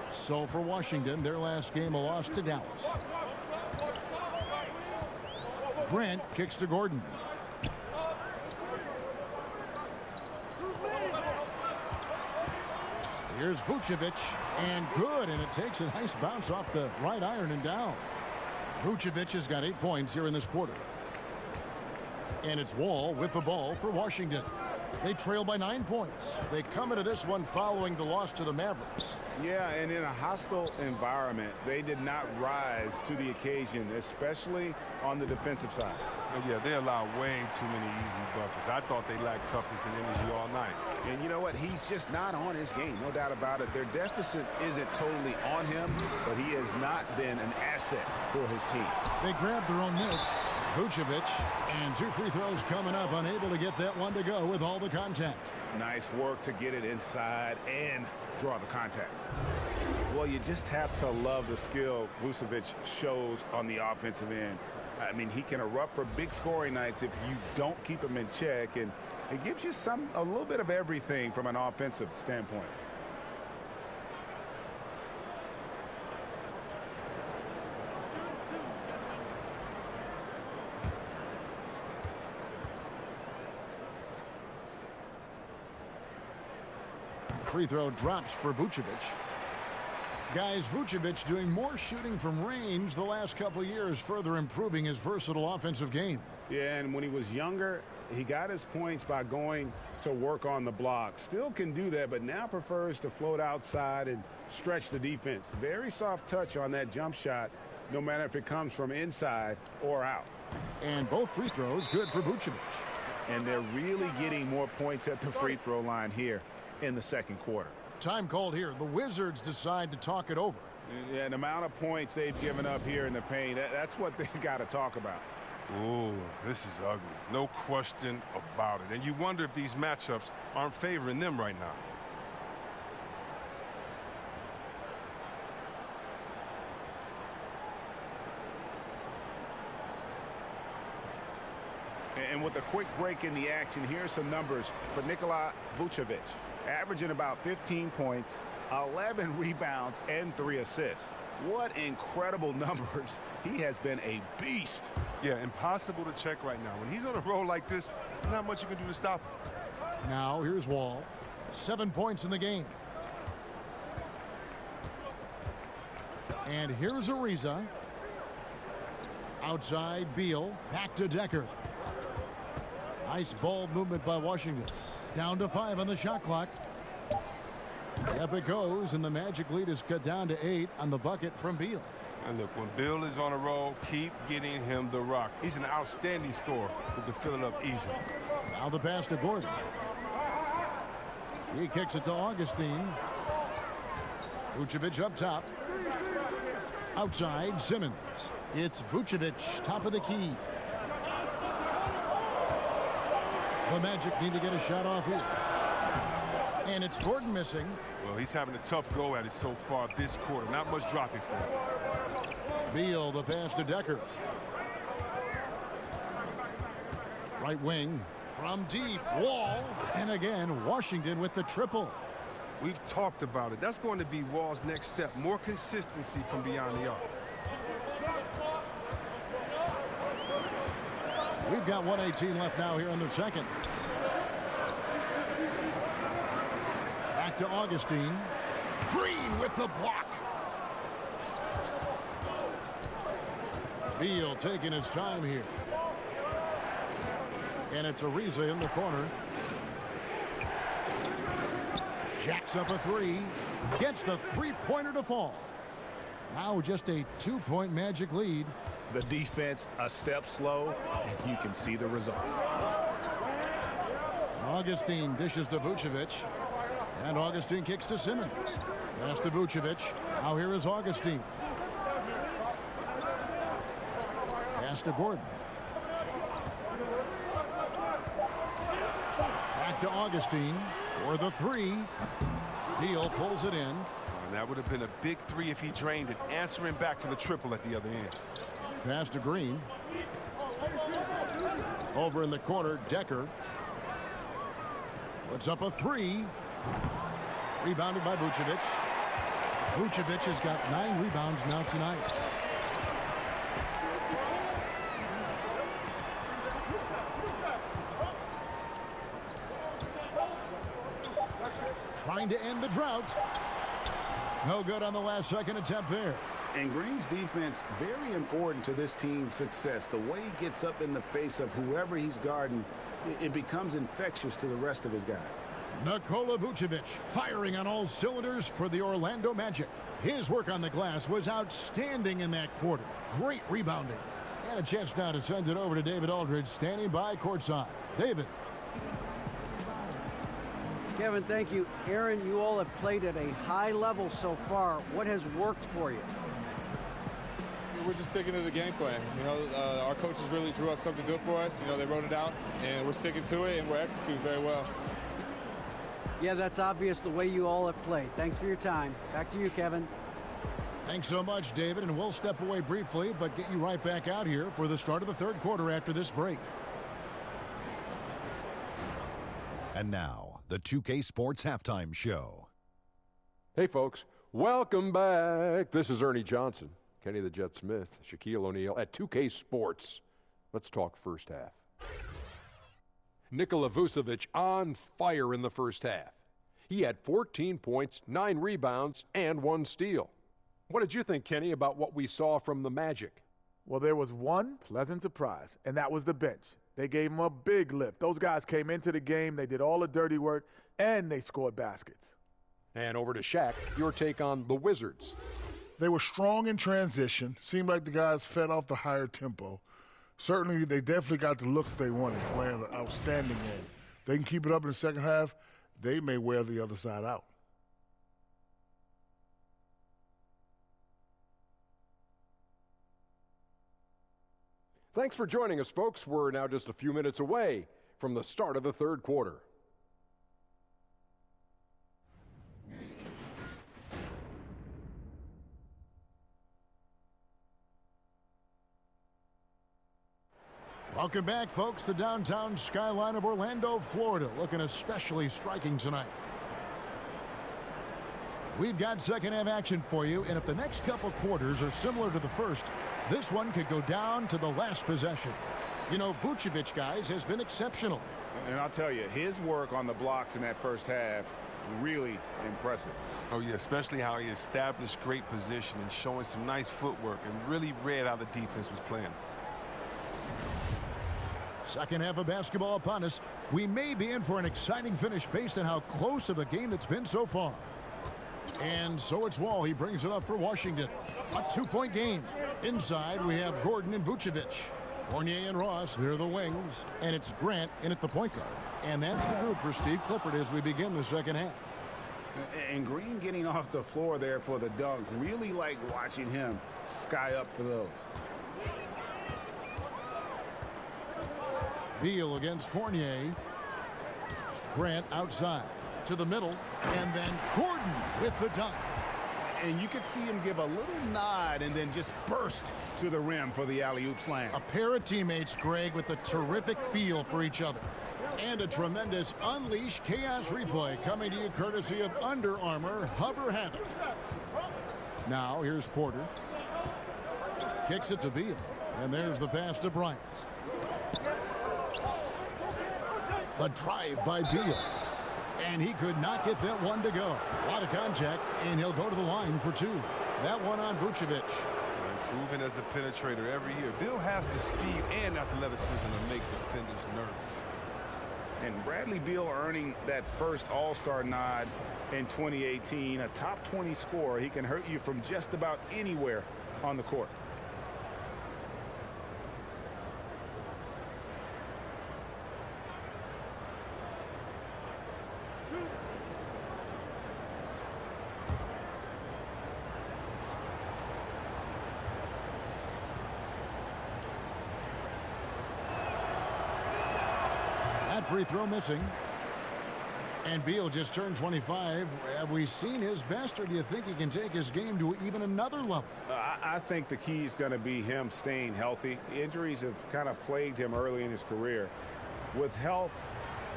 So for Washington, their last game a loss to Dallas. Grant kicks to Gordon. Here's Vucevic, and good, and it takes a nice bounce off the right iron and down. Vucevic has got 8 points here in this quarter. And it's Wall with the ball for Washington. They trail by 9 points. They come into this one following the loss to the Mavericks. Yeah, and in a hostile environment, they did not rise to the occasion, especially on the defensive side. Yeah, they allow way too many easy buckets. I thought they lacked toughness and energy all night. And you know what? He's just not on his game, no doubt about it. Their deficit isn't totally on him, but he has not been an asset for his team. They grab their own miss. Vucevic, and 2 free throws coming up, unable to get that one to go with all the contact. Nice work to get it inside and draw the contact. Well, you just have to love the skill Vucevic shows on the offensive end. I mean, he can erupt for big scoring nights if you don't keep him in check, and it gives you a little bit of everything from an offensive standpoint. Free throw drops for Vucevic. Guys, Vucevic doing more shooting from range the last couple of years, further improving his versatile offensive game. Yeah, and when he was younger, he got his points by going to work on the block. Still can do that, but now prefers to float outside and stretch the defense. Very soft touch on that jump shot, no matter if it comes from inside or out. And both free throws good for Vucevic. And they're really getting more points at the free throw line here in the second quarter. Time called here. The Wizards decide to talk it over. Yeah, the amount of points they've given up here in the paint, that's what they got to talk about. Ooh, this is ugly. No question about it. And you wonder if these matchups aren't favoring them right now. And with a quick break in the action, here's some numbers for Nikola Vucevic. Averaging about 15 points, 11 rebounds, and 3 assists. What incredible numbers. He has been a beast. Yeah, impossible to check right now. When he's on a roll like this, not much you can do to stop him. Now here's Wall. 7 points in the game. And here's Ariza. Outside Beal. Back to Decker. Nice ball movement by Washington. Down to 5 on the shot clock. Up it goes, and the Magic lead is cut down to 8 on the bucket from Beal. And look, when Beal is on a roll, keep getting him the rock. He's an outstanding scorer who can fill it up easily. Now the pass to Gordon. He kicks it to Augustine. Vucevic up top. Outside, Simmons. It's Vucevic, top of the key. The Magic need to get a shot off here. And it's Gordon missing. Well, he's having a tough go at it so far this quarter. Not much dropping for him. Beal, the pass to Decker. Right wing from deep. Wall. And again, Washington with the triple. We've talked about it. That's going to be Wall's next step. More consistency from beyond the arc. We've got 1:18 left now here in the second. Back to Augustine. Green with the block. Beal taking his time here. And it's Ariza in the corner. Jacks up a three. Gets the three-pointer to fall. Now just a 2-point Magic lead. The defense a step slow, and you can see the results. Augustine dishes to Vucevic. And Augustine kicks to Simmons. Pass to Vucevic. Now here is Augustine. Pass to Gordon. Back to Augustine for the three. Beal pulls it in. And that would have been a big three if he drained it. Answering back for the triple at the other end. Pass to Green. Over in the corner, Decker. Puts up a three. Rebounded by Vucevic. Vucevic has got 9 rebounds now tonight. Trying to end the drought. No good on the last second attempt there. And Green's defense, very important to this team's success. The way he gets up in the face of whoever he's guarding, it becomes infectious to the rest of his guys. Nikola Vucevic firing on all cylinders for the Orlando Magic. His work on the glass was outstanding in that quarter. Great rebounding. And a chance now to send it over to David Aldridge, standing by courtside. David. Kevin, thank you. Aaron, you all have played at a high level so far. What has worked for you? We're just sticking to the game plan. You know, our coaches really drew up something good for us. You know, they wrote it out, and we're sticking to it, and we're executing very well. Yeah, that's obvious the way you all have played. Thanks for your time. Back to you, Kevin. Thanks so much, David, and we'll step away briefly, but get you right back out here for the start of the third quarter after this break. And now, the 2K Sports Halftime Show. Hey, folks. Welcome back. This is Ernie Johnson, Kenny the Jet Smith, Shaquille O'Neal at 2K Sports. Let's talk first half. Nikola Vucevic on fire in the first half. He had 14 points, 9 rebounds, and 1 steal. What did you think, Kenny, about what we saw from the Magic? Well, there was one pleasant surprise, and that was the bench. They gave him a big lift. Those guys came into the game, they did all the dirty work, and they scored baskets. And over to Shaq, your take on the Wizards. They were strong in transition. Seemed like the guys fed off the higher tempo. Certainly, they definitely got the looks they wanted, playing an outstanding game. They can keep it up in the second half, they may wear the other side out. Thanks for joining us, folks. We're now just a few minutes away from the start of the third quarter. Welcome back, folks. The downtown skyline of Orlando, Florida, looking especially striking tonight. We've got second half action for you, and if the next couple quarters are similar to the first, this one could go down to the last possession. You know, Vucevic, guys, has been exceptional. And I'll tell you, his work on the blocks in that first half, really impressive. Oh, yeah, especially how he established great position and showing some nice footwork and really read how the defense was playing. Second half of basketball upon us. We may be in for an exciting finish based on how close of a game it's been so far. And so it's Wall. He brings it up for Washington. A 2-point game. Inside, we have Gordon and Vucevic. Fournier and Ross, they're the wings. And it's Grant in at the point guard. And that's the group for Steve Clifford as we begin the second half. And Green getting off the floor there for the dunk. Really like watching him sky up for those. Beal against Fournier. Grant outside. To the middle, and then Gordon with the dunk. And you could see him give a little nod and then just burst to the rim for the alley-oop slam. A pair of teammates, Greg, with a terrific feel for each other. And a tremendous Unleash Chaos replay coming to you courtesy of Under Armour Hover Havoc. Now, here's Porter. Kicks it to Beal. And there's the pass to Bryant. The drive by Beal. And he could not get that one to go. A lot of contact, and he'll go to the line for two. That one on Vucevic. Improving as a penetrator every year. Bill has the speed and athleticism to make defenders nervous. And Bradley Beal earning that first All-Star nod in 2018. A top 20 scorer. He can hurt you from just about anywhere on the court. Free throw missing. And Beal just turned 25. Have we seen his best, or do you think he can take his game to even another level? I think the key is going to be him staying healthy. Injuries have kind of plagued him early in his career. With health,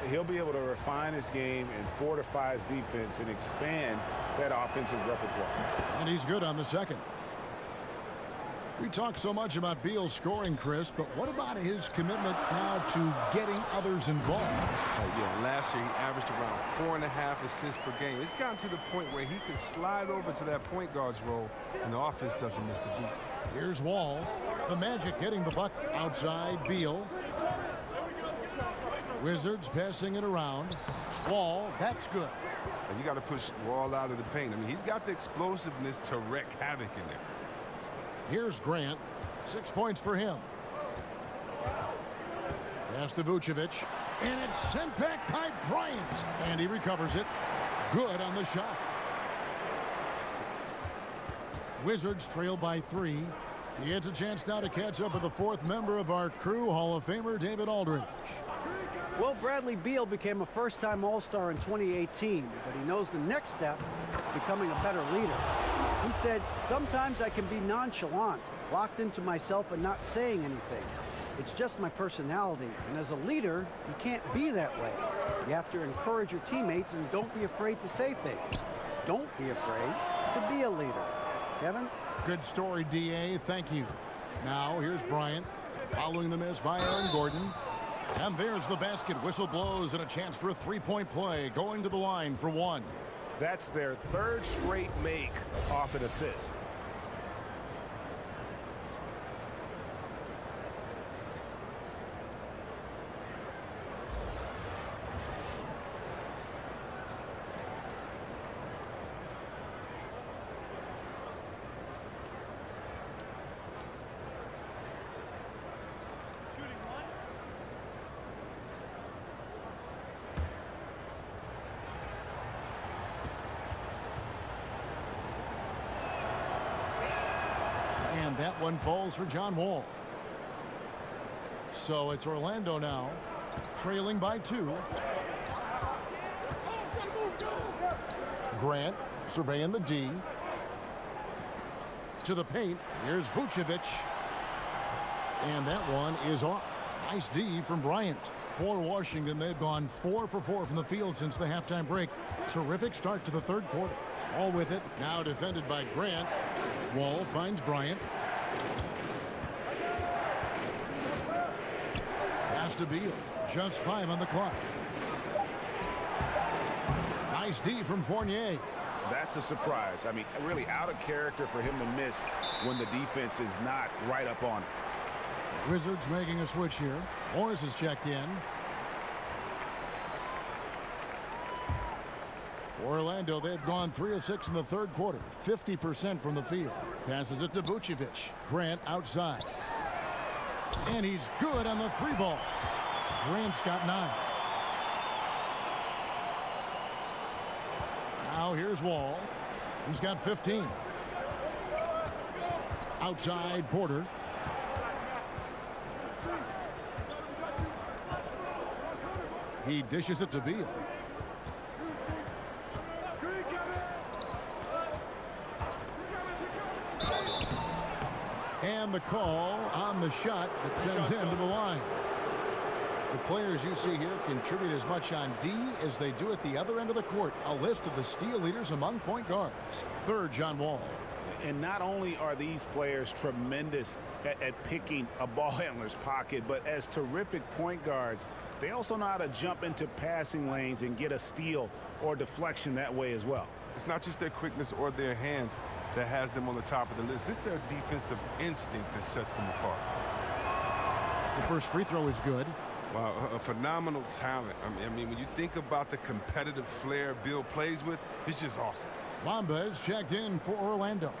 he'll be able to refine his game and fortify his defense and expand that offensive repertoire. And he's good on the second. We talk so much about Beal's scoring, Chris, but what about his commitment now to getting others involved? Yeah, last year he averaged around 4.5 assists per game. It's gotten to the point where he could slide over to that point guard's role, and the offense doesn't miss the beat. Here's Wall. The Magic getting the buck outside Beal. Wizards passing it around. Wall, that's good. And you got to push Wall out of the paint. I mean, he's got the explosiveness to wreak havoc in there. Here's Grant. 6 points for him. Pass to Vucevic. And it's sent back by Bryant. And he recovers it. Good on the shot. Wizards trail by 3. He gets a chance now to catch up with the fourth member of our crew, Hall of Famer David Aldridge. Well, Bradley Beal became a first-time All-Star in 2018, but he knows the next step is becoming a better leader. He said, sometimes I can be nonchalant, locked into myself and not saying anything. It's just my personality, and as a leader, you can't be that way. You have to encourage your teammates and don't be afraid to say things. Don't be afraid to be a leader. Kevin? Good story, D.A. Thank you. Now, here's Bryant, following the miss by Aaron Gordon. And there's the basket. Whistle blows and a chance for a three-point play. Going to the line for one. That's their third straight make off an assist. And that one falls for John Wall. So it's Orlando now, trailing by 2. Grant surveying the D. To the paint. Here's Vucevic. And that one is off. Nice D from Bryant. For Washington, they've gone 4 for 4 from the field since the halftime break. Terrific start to the third quarter. All with it. Now defended by Grant. Wall finds Bryant. Pass to Beal. Just 5 on the clock. Nice D from Fournier. That's a surprise. I mean, really out of character for him to miss when the defense is not right up on it. Wizards making a switch here. Morris is checked in. For Orlando, they've gone 3 of 6 in the third quarter. 50% from the field. Passes it to Vucevic. Grant outside. And he's good on the 3-ball. Grant's got 9. Now here's Wall. He's got 15. Outside Porter. He dishes it to Beal. And the call on the shot that sends him to the line. The players you see here contribute as much on D as they do at the other end of the court. A list of the steal leaders among point guards. Third, John Wall. And not only are these players tremendous at picking a ball handler's pocket, but as terrific point guards, they also know how to jump into passing lanes and get a steal or deflection that way as well. It's not just their quickness or their hands that has them on the top of the list. It's their defensive instinct that sets them apart. The first free throw is good. Wow, a phenomenal talent. I mean, when you think about the competitive flair Bill plays with, it's just awesome. Bamba is checked in for Orlando.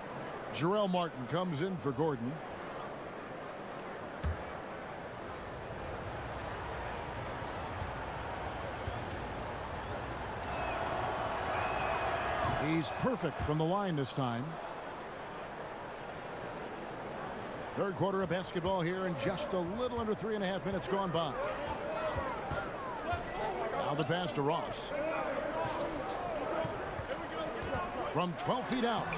Jarrell Martin comes in for Gordon. He's perfect from the line this time. Third quarter of basketball here, and just a little under 3.5 minutes gone by. Now the pass to Ross. From 12 feet out.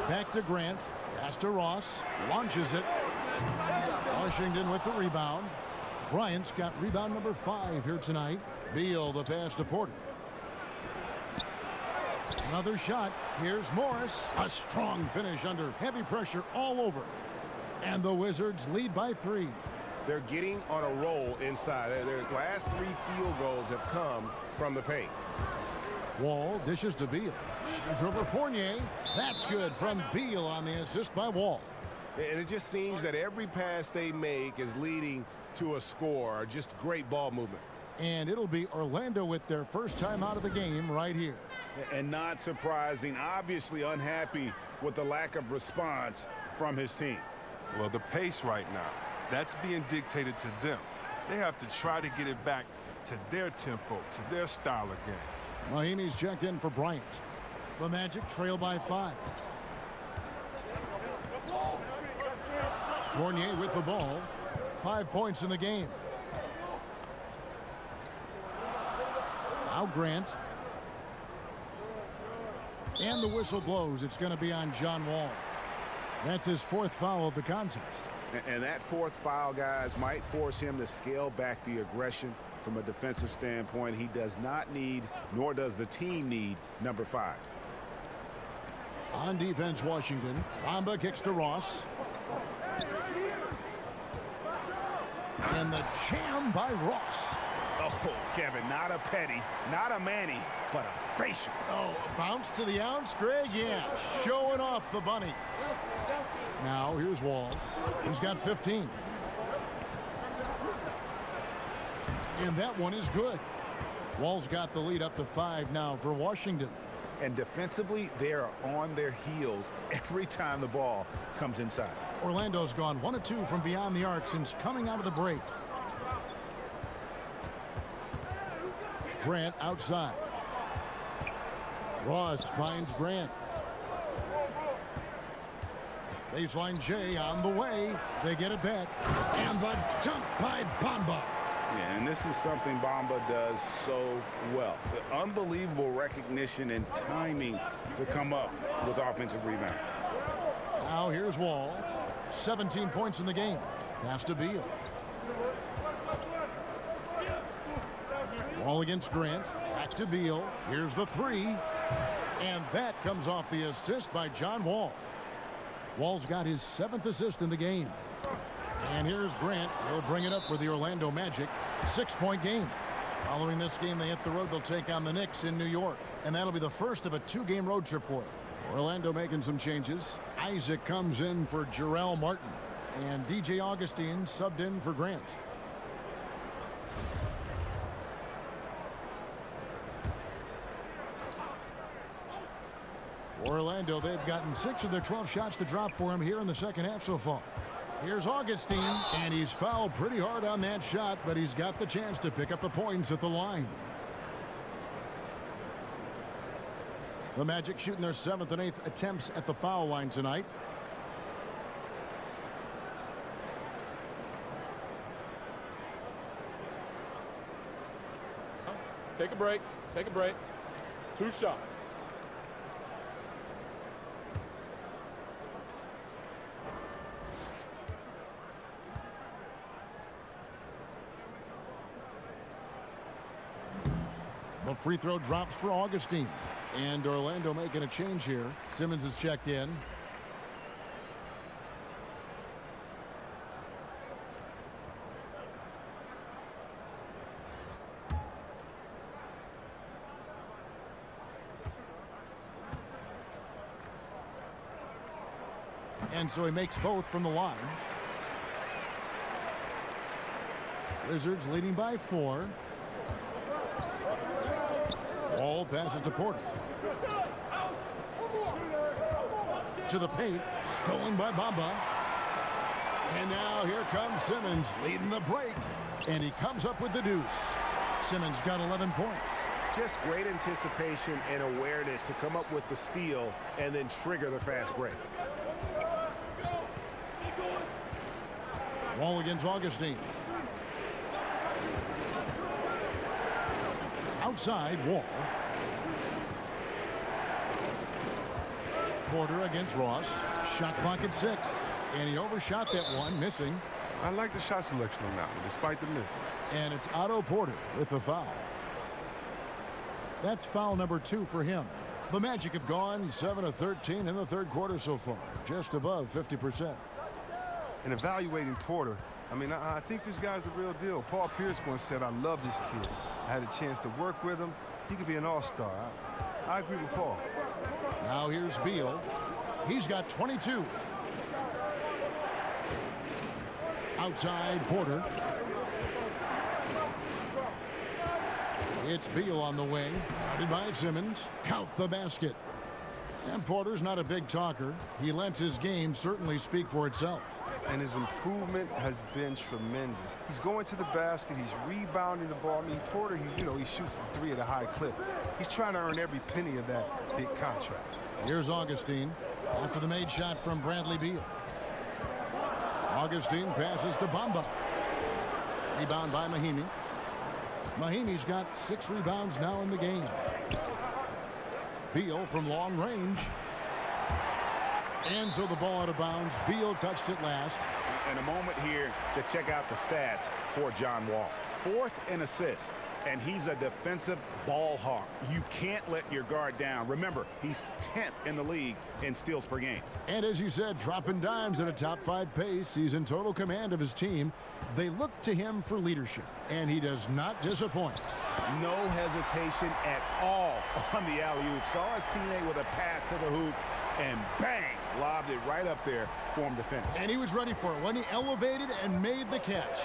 Back to Grant. Pass to Ross. Launches it. Washington with the rebound. Bryant's got rebound number 5 here tonight. Beal the pass to Porter. Another shot. Here's Morris. A strong finish under heavy pressure all over. And the Wizards lead by 3. They're getting on a roll inside. Their last 3 field goals have come from the paint. Wall dishes to Beal. Shoots over Fournier. That's good from Beal on the assist by Wall. And it just seems that every pass they make is leading to a score. Just great ball movement. And it'll be Orlando with their first time out of the game right here. And not surprising, obviously unhappy with the lack of response from his team. Well, the pace right now, that's being dictated to them. They have to try to get it back to their tempo, to their style of game. Mahimi's checked in for Bryant. The Magic trail by 5. Fournier with the ball. 5 points in the game. Now Grant. And the whistle blows. It's going to be on John Wall. That's his 4th foul of the contest. And that 4th foul, guys, might force him to scale back the aggression from a defensive standpoint. He does not need, nor does the team need, number 5. On defense, Washington. Bamba kicks to Ross. And the jam by Ross. Oh, Kevin, not a petty, not a Manny, but a facial. Oh, a bounce to the ounce, Greg? Yeah, showing off the bunny. Now, here's Wall. He's got 15. And that one is good. Wall's got the lead up to 5 now for Washington. And defensively, they are on their heels every time the ball comes inside. Orlando's gone 1 of 2 from beyond the arc since coming out of the break. Grant outside. Ross finds Grant. Baseline J on the way. They get it back. And the dunk by Bamba. Yeah, and this is something Bamba does so well. The unbelievable recognition and timing to come up with offensive rebounds. Now here's Wall. 17 points in the game. Pass to Beal. Wall against Grant. Back to Beal. Here's the 3. And that comes off the assist by John Wall. Wall's got his 7th assist in the game. And here's Grant. He'll bring it up for the Orlando Magic. 6-point game. Following this game, they hit the road. They'll take on the Knicks in New York. And that'll be the first of a 2-game road trip for them. Orlando making some changes. Isaac comes in for Jarrell Martin. And DJ Augustine subbed in for Grant. Orlando, they've gotten 6 of their 12 shots to drop for him here in the second half so far. Here's Augustine, and he's fouled pretty hard on that shot, but he's got the chance to pick up the points at the line. The Magic shooting their 7th and 8th attempts at the foul line tonight. Take a break. Take a break. 2 shots. The free throw drops for Augustine. And Orlando making a change here. Simmons is checked in. And so he makes both from the line. Wizards leading by 4. Wall passes to Porter. To the paint. Stolen by Bamba. And now here comes Simmons leading the break. And he comes up with the deuce. Simmons got 11 points. Just great anticipation and awareness to come up with the steal and then trigger the fast break. Wall against Augustine. Outside, Wall. Porter against Ross. Shot clock at 6. And he overshot that one, missing. I like the shot selection on that one, despite the miss. And it's Otto Porter with the foul. That's foul number 2 for him. The Magic have gone 7 of 13 in the third quarter so far, just above 50%. And evaluating Porter, I mean, I think this guy's the real deal. Paul Pierce once said, I love this kid. I had a chance to work with him. He could be an all-star. I agree with Paul. Now here's Beal. He's got 22. Outside, Porter. It's Beal on the wing. Guarded by Simmons. Count the basket. And Porter's not a big talker. He lets his game certainly speak for itself. And his improvement has been tremendous. He's going to the basket. He's rebounding the ball. I mean, Porter, he shoots the 3 at a high clip. He's trying to earn every penny of that big contract. Here's Augustine after the made shot from Bradley Beal. Augustine passes to Bamba. Rebound by Mahinmi. Mahinmi's got 6 rebounds now in the game. Beal from long range. And so the ball out of bounds. Beal touched it last. And a moment here to check out the stats for John Wall. 4th in assists, and he's a defensive ball hawk. You can't let your guard down. Remember, he's 10th in the league in steals per game. And as you said, dropping dimes at a top 5 pace. He's in total command of his team. They look to him for leadership, and he does not disappoint. No hesitation at all on the alley-oop. Saw his teammate with a path to the hoop, and bang, lobbed it right up there for him to finish. And he was ready for it when he elevated and made the catch.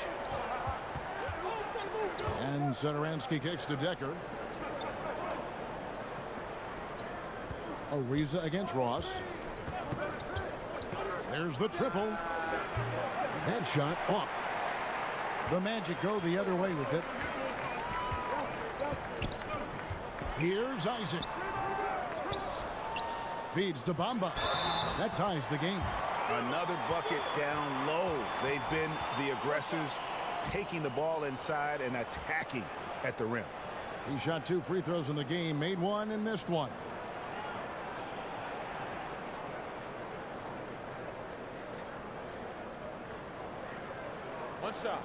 And Satoransky kicks to Decker. Ariza against Ross. There's the triple. Headshot off. The Magic go the other way with it. Here's Isaac. Feeds to Bamba. That ties the game. Another bucket down low. They've been the aggressors, taking the ball inside and attacking at the rim. He shot 2 free throws in the game, made 1 and missed 1. One shot.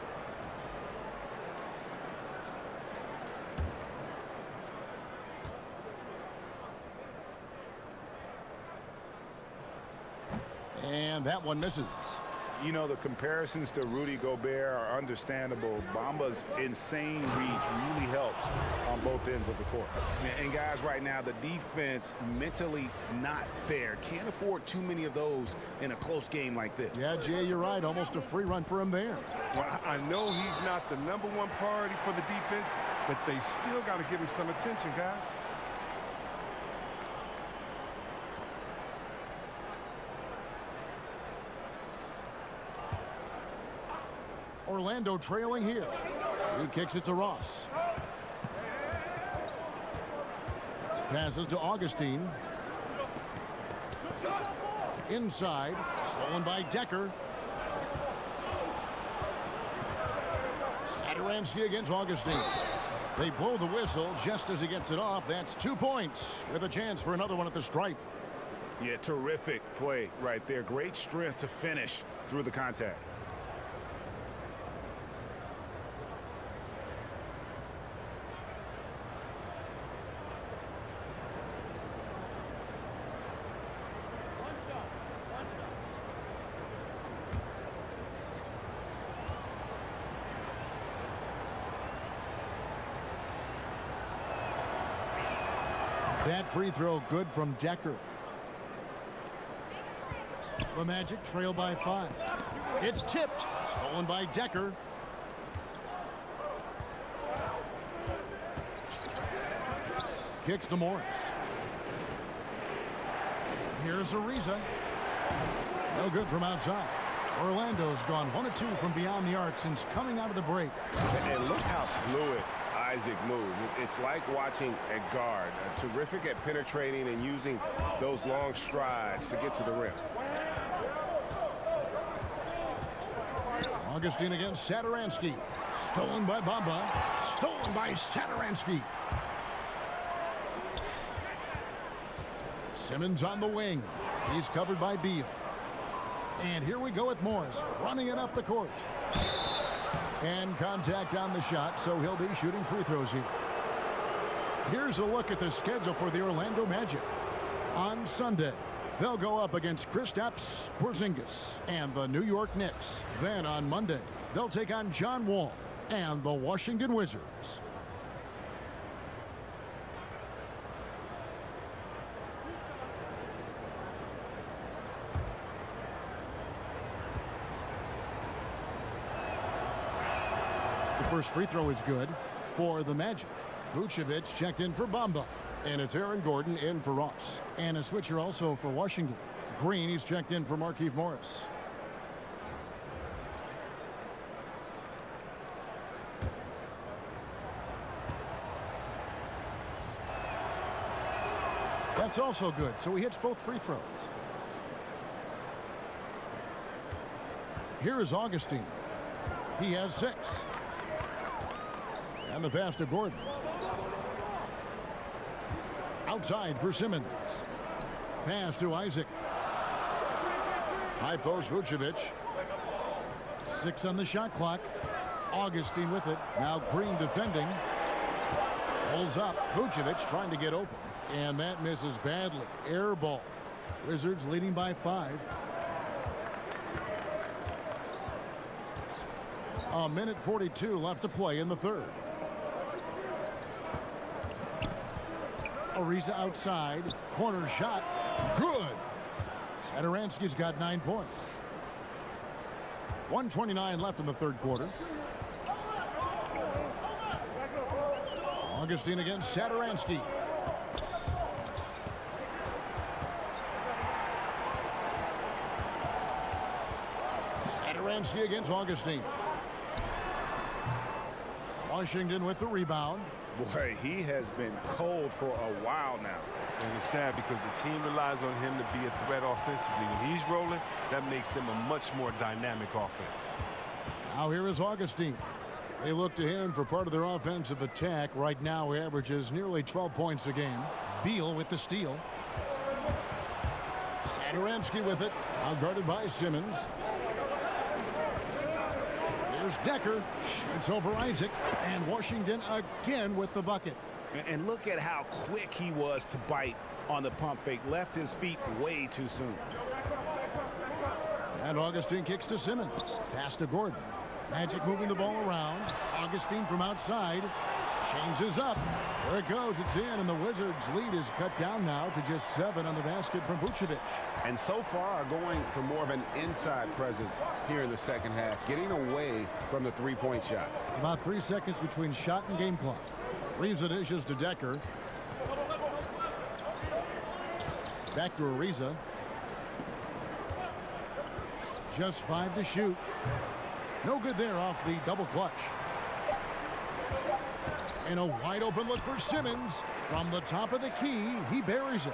And that one misses. You know, the comparisons to Rudy Gobert are understandable. Bamba's insane reach really helps on both ends of the court. And guys, right now, the defense mentally not there. Can't afford too many of those in a close game like this. Yeah, Jay, you're right. Almost a free run for him there. Well, I know he's not the #1 priority for the defense, but they still got to give him some attention, guys. Orlando trailing here. He kicks it to Ross. Passes to Augustine. Inside. Stolen by Decker. Satoransky against Augustine. They blow the whistle just as he gets it off. That's 2 points with a chance for another one at the stripe. Yeah, terrific play right there. Great strength to finish through the contact. That free throw good from Decker. The Magic trail by 5. It's tipped. Stolen by Decker. Kicks to Morris. Here's Ariza. No good from outside. Orlando's gone 1 of 2 from beyond the arc since coming out of the break. And look how fluid Isaac moved. It's like watching a guard. Terrific at penetrating and using those long strides to get to the rim. Augustine against Saturansky. Stolen by Bamba. Stolen by Saturansky. Simmons on the wing. He's covered by Beal. And here we go with Morris running it up the court. And contact on the shot, so he'll be shooting free throws here. Here's a look at the schedule for the Orlando Magic. On Sunday, they'll go up against Kristaps Porzingis and the New York Knicks. Then on Monday, they'll take on John Wall and the Washington Wizards. The first free throw is good for the Magic. Vucevic checked in for Bamba. And it's Aaron Gordon in for Ross. And a switcher also for Washington. Green, he's checked in for Markieff Morris. That's also good, so he hits both free throws. Here is Augustine. He has 6. And the pass to Gordon. Outside for Simmons. Pass to Isaac. High post Vucevic. 6 on the shot clock. Augustine with it. Now Green defending. Pulls up. Vucevic trying to get open. And that misses badly. Air ball. Wizards leading by 5. A minute 42 left to play in the third. Ariza outside. Corner shot. Good. Saturansky's got 9 points. 1:29 left in the third quarter. Augustine against Saturansky. Saturansky against Augustine. Washington with the rebound. Boy, he has been cold for a while now. And it's sad because the team relies on him to be a threat offensively. When he's rolling, that makes them a much more dynamic offense. Now here is Augustine. They look to him for part of their offensive attack. Right now he averages nearly 12 points a game. Beal with the steal. Saturansky with it. Now guarded by Simmons. Here's Decker. Shoots over Isaac. And Washington again with the bucket. And look at how quick he was to bite on the pump fake. Left his feet way too soon. And Augustine kicks to Simmons. Pass to Gordon. Magic moving the ball around. Augustine from outside. Changes up. There it goes. It's in. And the Wizards' lead is cut down now to just 7 on the basket from Vucevic. And so far are going for more of an inside presence here in the second half. Getting away from the three-point shot. About 3 seconds between shot and game clock. Ariza dishes to Decker. Back to Ariza. Just 5 to shoot. No good there off the double clutch. And a wide open look for Simmons. From the top of the key, he buries it.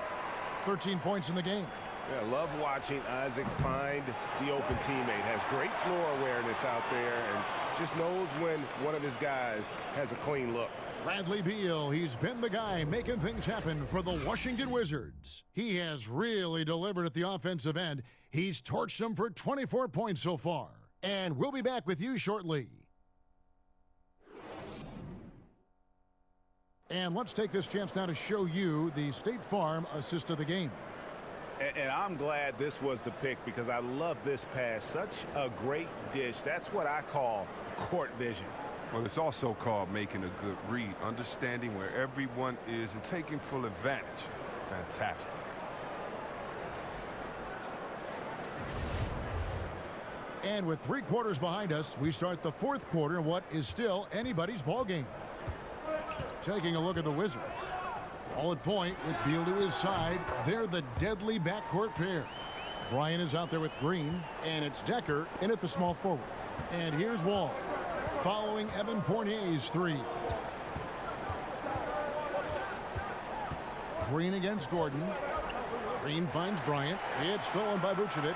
13 points in the game. Yeah, love watching Isaac find the open teammate. Has great floor awareness out there and just knows when one of his guys has a clean look. Bradley Beal, he's been the guy making things happen for the Washington Wizards. He has really delivered at the offensive end. He's torched them for 24 points so far. And we'll be back with you shortly. And let's take this chance now to show you the State Farm assist of the game. And I'm glad this was the pick because I love this pass. Such a great dish. That's what I call court vision. Well, it's also called making a good read, understanding where everyone is and taking full advantage. Fantastic. And with 3 quarters behind us, we start the 4th quarter in what is still anybody's ball game. Taking a look at the Wizards. Ball at point with Beal to his side. They're the deadly backcourt pair. Bryant is out there with Green, and it's Decker in at the small forward. And here's Wall, following Evan Fournier's 3. Green against Gordon. Green finds Bryant. It's stolen by Vucevic.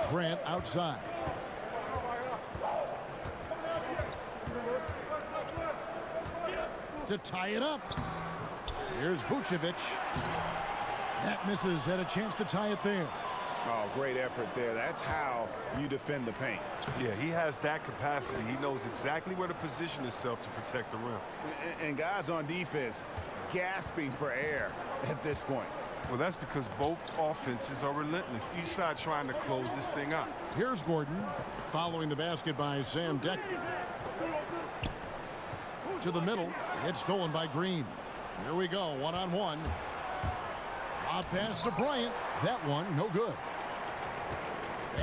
Grant outside. To tie it up. Here's Vucevic. That misses. Had a chance to tie it there. Oh, great effort there. That's how you defend the paint. Yeah, he has that capacity. He knows exactly where to position himself to protect the rim. And guys on defense gasping for air at this point. Well, that's because both offenses are relentless. Each side trying to close this thing out. Here's Gordon, following the basket by Sam Decker. To the middle. It's stolen by Green. Here we go, one-on-one. Off pass to Bryant. That one, no good.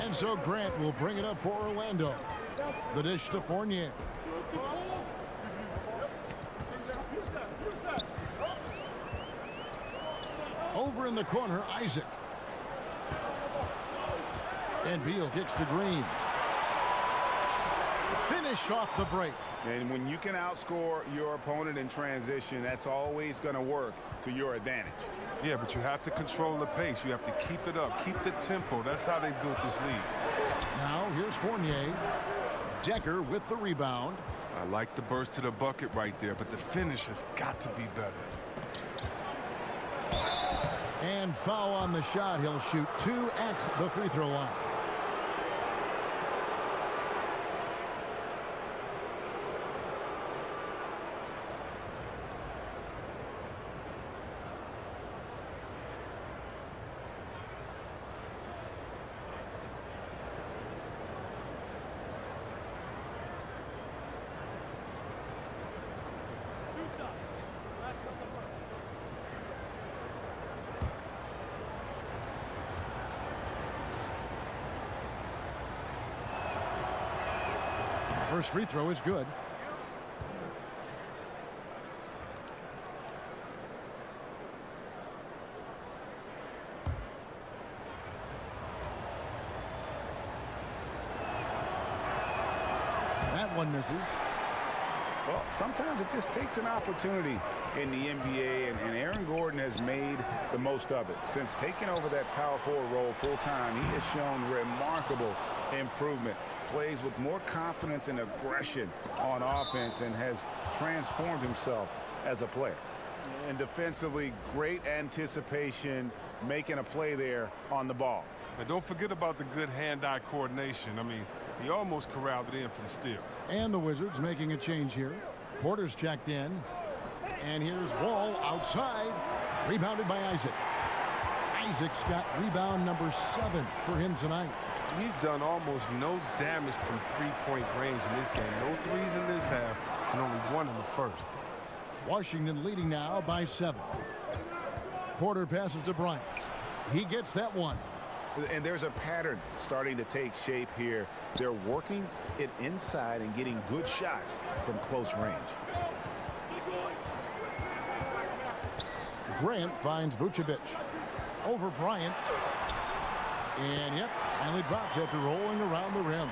And so Grant will bring it up for Orlando. The dish to Fournier. Over in the corner, Isaac. And Beal kicks to Green. Finished off the break. And when you can outscore your opponent in transition, that's always going to work to your advantage. Yeah, but you have to control the pace. You have to keep it up, keep the tempo. That's how they built this lead. Now here's Fournier. Decker with the rebound. I like the burst to the bucket right there, but the finish has got to be better. And foul on the shot. He'll shoot 2 at the free throw line. First free throw is good. That one misses. Well, sometimes it just takes an opportunity in the NBA, and Aaron Gordon has made the most of it. Since taking over that power forward role full-time, he has shown remarkable improvement. Plays with more confidence and aggression on offense and has transformed himself as a player. And defensively, great anticipation, making a play there on the ball. And don't forget about the good hand-eye coordination. I mean, he almost corralled it in for the steal. And the Wizards making a change here. Porter's checked in. And here's Wall outside. Rebounded by Isaac. Isaac's got rebound number 7 for him tonight. He's done almost no damage from three-point range in this game. No threes in this half, and only 1 in the first. Washington leading now by 7. Porter passes to Bryant. He gets that one. And there's a pattern starting to take shape here. They're working it inside and getting good shots from close range. Grant finds Vucevic. Over Bryant. And yep, finally drops after rolling around the rim.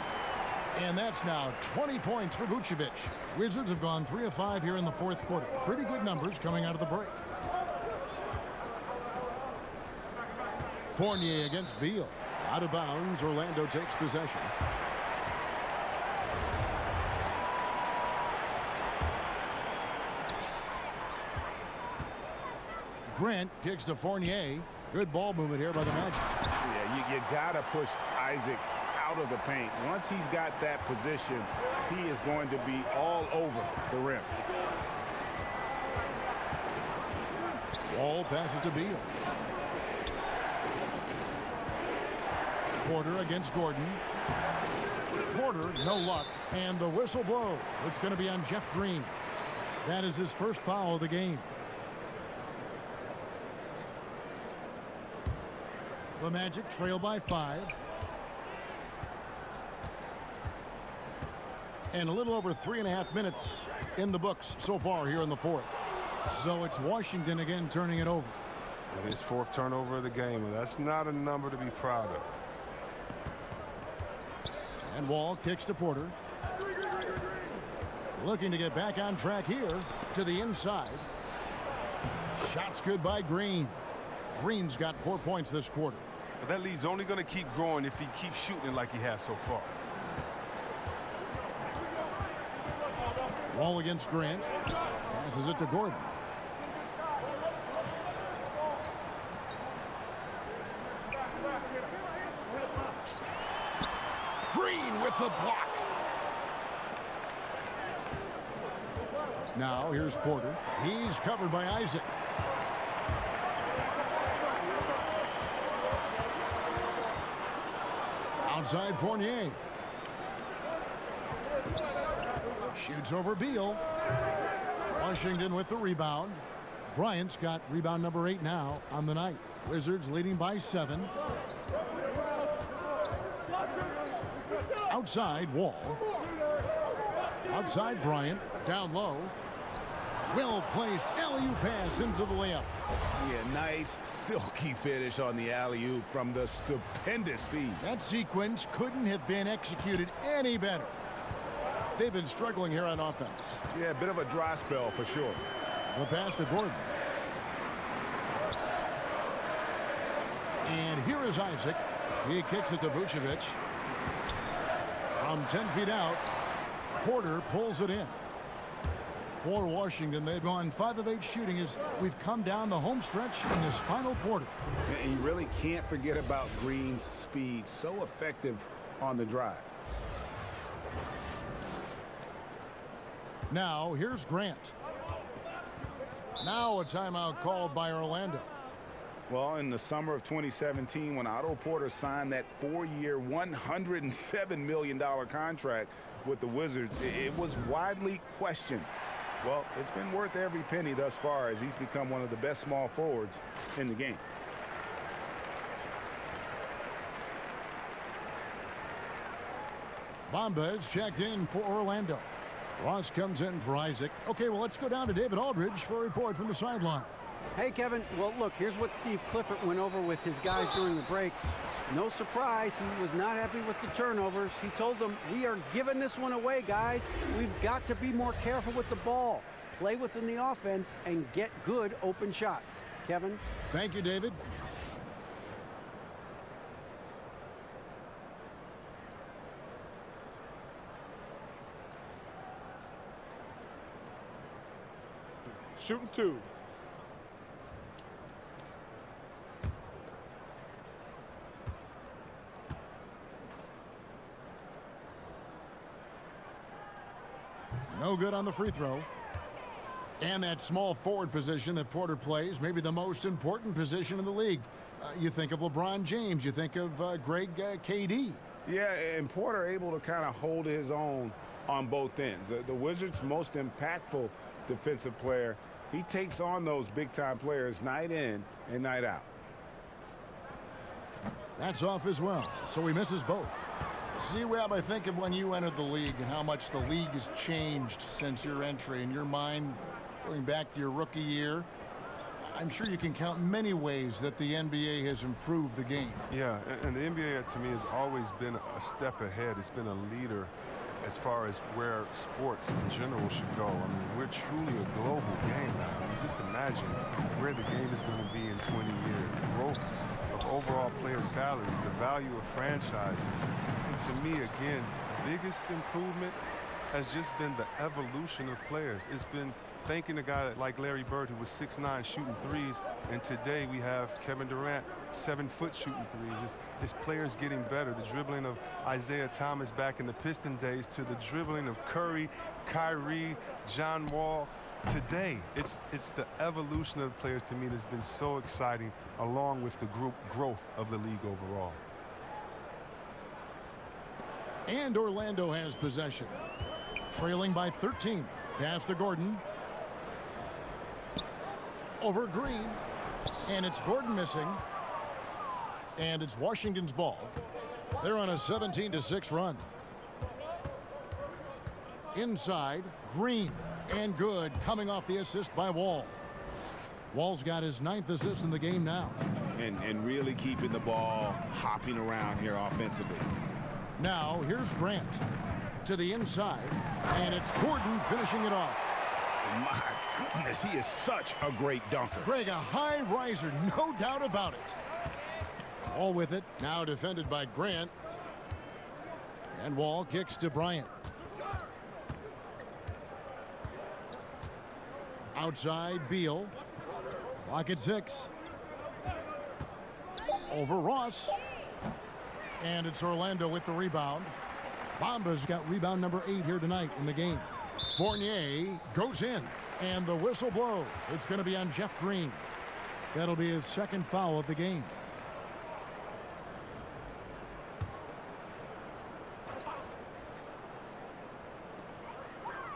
And that's now 20 points for Vucevic. Wizards have gone 3 of 5 here in the 4th quarter. Pretty good numbers coming out of the break. Fournier against Beal. Out of bounds, Orlando takes possession. Grant kicks to Fournier. Good ball movement here by the Magic. Yeah, you got to push Isaac out of the paint. Once he's got that position, he is going to be all over the rim. Wall passes to Beal. Porter against Gordon. Porter, no luck, and the whistle blows. It's going to be on Jeff Green. That is his first foul of the game. The Magic trail by 5. And a little over 3.5 minutes in the books so far here in the fourth. So it's Washington again turning it over. His 4th turnover of the game, and that's not a number to be proud of. And Wall kicks to Porter. Looking to get back on track here to the inside. Shots good by Green. Green's got 4 points this quarter. But that lead's only going to keep growing if he keeps shooting like he has so far. Wall against Grant. Passes it to Gordon. Green with the block. Now here's Porter. He's covered by Isaac. Outside Fournier. Shoots over Beal. Washington with the rebound. Bryant's got rebound number 8 now on the night. Wizards leading by 7. Outside Wall. Outside Bryant. Down low. Well placed alley-oop pass into the layup. Yeah, nice silky finish on the alley-oop from the stupendous feed. That sequence couldn't have been executed any better. They've been struggling here on offense. Yeah, a bit of a dry spell for sure. The pass to Gordon. And here is Isaac. He kicks it to Vucevic. From 10 feet out, Porter pulls it in. For Washington, they've gone 5 of 8 shooting as we've come down the home stretch in this final quarter. And you really can't forget about Green's speed. So effective on the drive. Now, here's Grant. Now a timeout called by Orlando. Well, in the summer of 2017, when Otto Porter signed that 4-year, $107 million contract with the Wizards, it was widely questioned. Well, it's been worth every penny thus far as he's become one of the best small forwards in the game. Bamba is checked in for Orlando. Ross comes in for Isaac. Okay, well, let's go down to David Aldridge for a report from the sideline. Hey, Kevin. Well, look, here's what Steve Clifford went over with his guys during the break. No surprise, he was not happy with the turnovers. He told them, we are giving this one away, guys. We've got to be more careful with the ball, play within the offense, and get good open shots. Kevin? Thank you, David. Shooting 2. No good on the free throw. And that small forward position that Porter plays, maybe the most important position in the league. You think of LeBron James, you think of Greg KD. Yeah, and Porter able to kind of hold his own on both ends. The Wizards' most impactful defensive player, he takes on those big-time players night in and night out. That's off as well, so he misses both. See, Webb, I think of when you entered the league and how much the league has changed since your entry. In your mind, going back to your rookie year, I'm sure you can count many ways that the NBA has improved the game. Yeah, and the NBA, to me, has always been a step ahead. It's been a leader as far as where sports in general should go. I mean, we're truly a global game now. I mean, just imagine where the game is going to be in 20 years. The growth of overall player salaries, the value of franchises. And to me, again, the biggest improvement has just been the evolution of players. It's been thanking a guy like Larry Bird, who was 6'9", shooting threes, and today we have Kevin Durant, 7-foot shooting threes. It's players getting better. The dribbling of Isaiah Thomas back in the Piston days to the dribbling of Curry, Kyrie, John Wall. Today, it's the evolution of the players, to me, that's been so exciting, along with the growth of the league overall. And Orlando has possession. Trailing by 13. Pass to Gordon. Over Green. And it's Gordon missing. And it's Washington's ball. They're on a 17-6 run. Inside, Green. And good, coming off the assist by Wall. Wall's got his 9th assist in the game now. And really keeping the ball hopping around here offensively. Now, here's Grant to the inside, and it's Gordon finishing it off. My goodness, he is such a great dunker. Greg, a high riser, no doubt about it. Wall with it, now defended by Grant. And Wall kicks to Bryant. Outside, Beal. Clock at 6. Over Ross. And it's Orlando with the rebound. Bamba's got rebound number 8 here tonight in the game. Fournier goes in, and the whistle blows. It's going to be on Jeff Green. That'll be his 2nd foul of the game.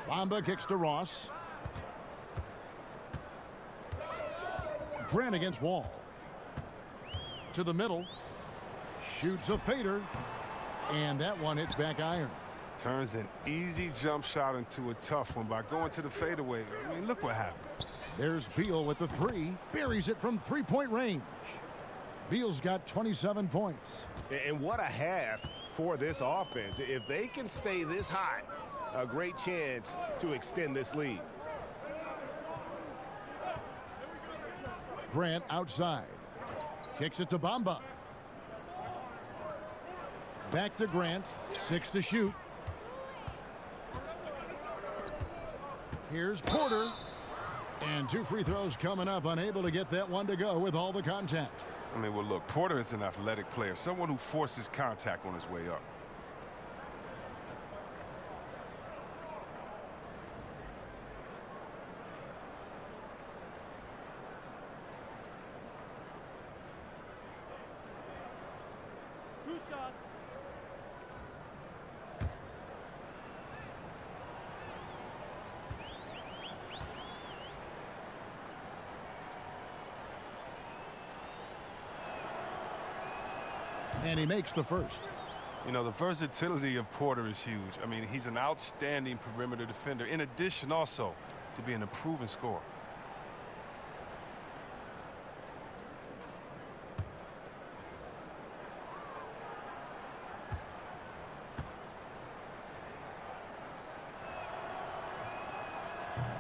Bamba kicks to Ross. Grant against Wall. To the middle. Shoots a fader. And that one hits back iron. Turns an easy jump shot into a tough one by going to the fadeaway. I mean, look what happens. There's Beal with the 3. Buries it from 3-point range. Beal's got 27 points. And what a half for this offense. If they can stay this hot, a great chance to extend this lead. Grant outside. Kicks it to Bamba. Back to Grant. 6 to shoot. Here's Porter. And 2 free throws coming up. Unable to get that one to go with all the contact. I mean, well, look, Porter is an athletic player. Someone who forces contact on his way up. And he makes the first. You know, the versatility of Porter is huge. I mean, he's an outstanding perimeter defender, in addition also to being a proven scorer.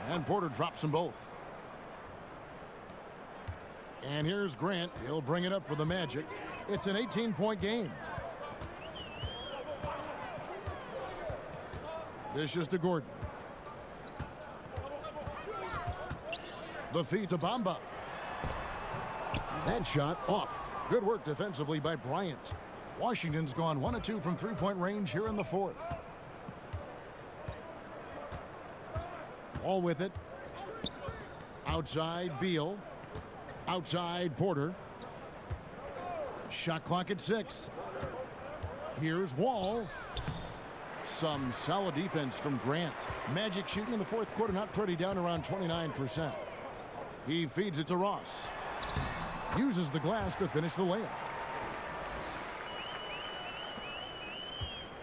And Porter drops them both. And here's Grant. He'll bring it up for the Magic. It's an 18-point game. Dishes to Gordon. The feed to Bamba. That shot off. Good work defensively by Bryant. Washington's gone 1 of 2 from 3-point range here in the 4th. All with it. Outside Beal. Outside Porter. Shot clock at 6. Here's Wall. Some solid defense from Grant. Magic shooting in the 4th quarter, not pretty, down around 29%. He feeds it to Ross. Uses the glass to finish the layup.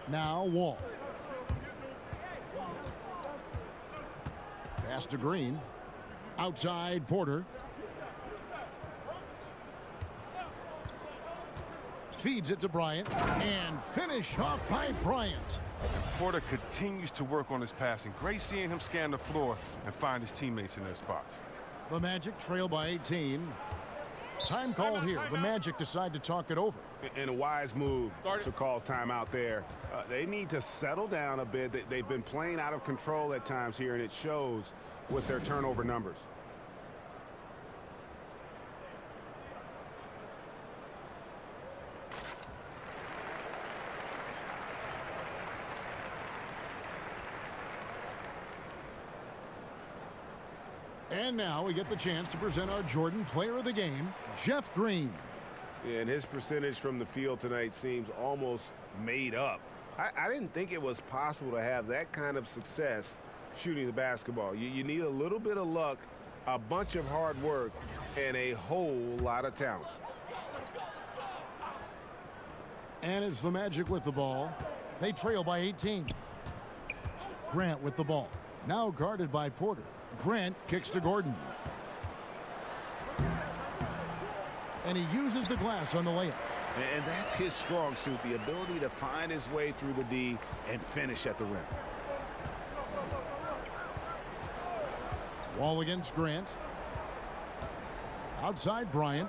Now Wall. Pass to Green. Outside Porter. Feeds it to Bryant. And finish off by Bryant. And Porter continues to work on his passing. Great seeing him scan the floor and find his teammates in their spots. The Magic trail by 18. Time call here. The Magic decide to talk it over. And a wise move to call timeout there. They need to settle down a bit. They've been playing out of control at times here, and it shows with their turnover numbers. And now we get the chance to present our Jordan Player of the Game, Jeff Green. And his percentage from the field tonight seems almost made up. I didn't think it was possible to have that kind of success shooting the basketball. You need a little bit of luck, a bunch of hard work, and a whole lot of talent. And it's the Magic with the ball. They trail by 18. Grant with the ball. Now guarded by Porter. Grant kicks to Gordon. And he uses the glass on the layup. And that's his strong suit, the ability to find his way through the D and finish at the rim. Wall against Grant. Outside Bryant.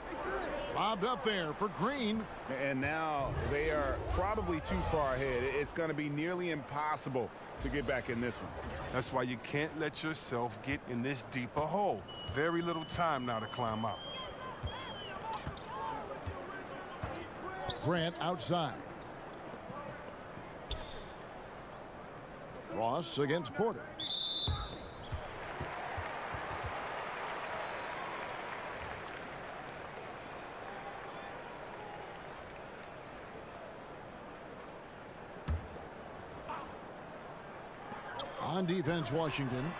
Lobbed up there for Green. And now they are probably too far ahead. It's going to be nearly impossible to get back in this one. That's why you can't let yourself get in this deeper hole. Very little time now to climb out. Grant outside. Ross against Porter. On defense, Washington.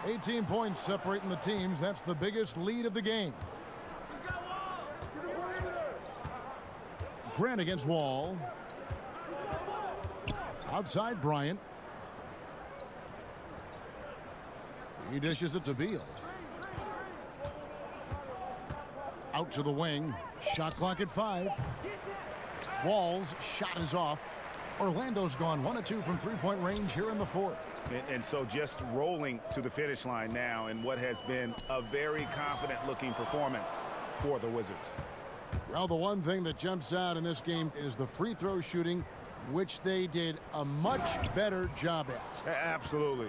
18 points separating the teams. That's the biggest lead of the game. Grant against Wall. Outside Bryant. He dishes it to Beal. Out to the wing. Shot clock at 5. Wall's shot is off. Orlando's gone 1 of 2 from three-point range here in the fourth. And so just rolling to the finish line now in what has been a very confident-looking performance for the Wizards. Well, the one thing that jumps out in this game is the free throw shooting, which they did a much better job at. Absolutely.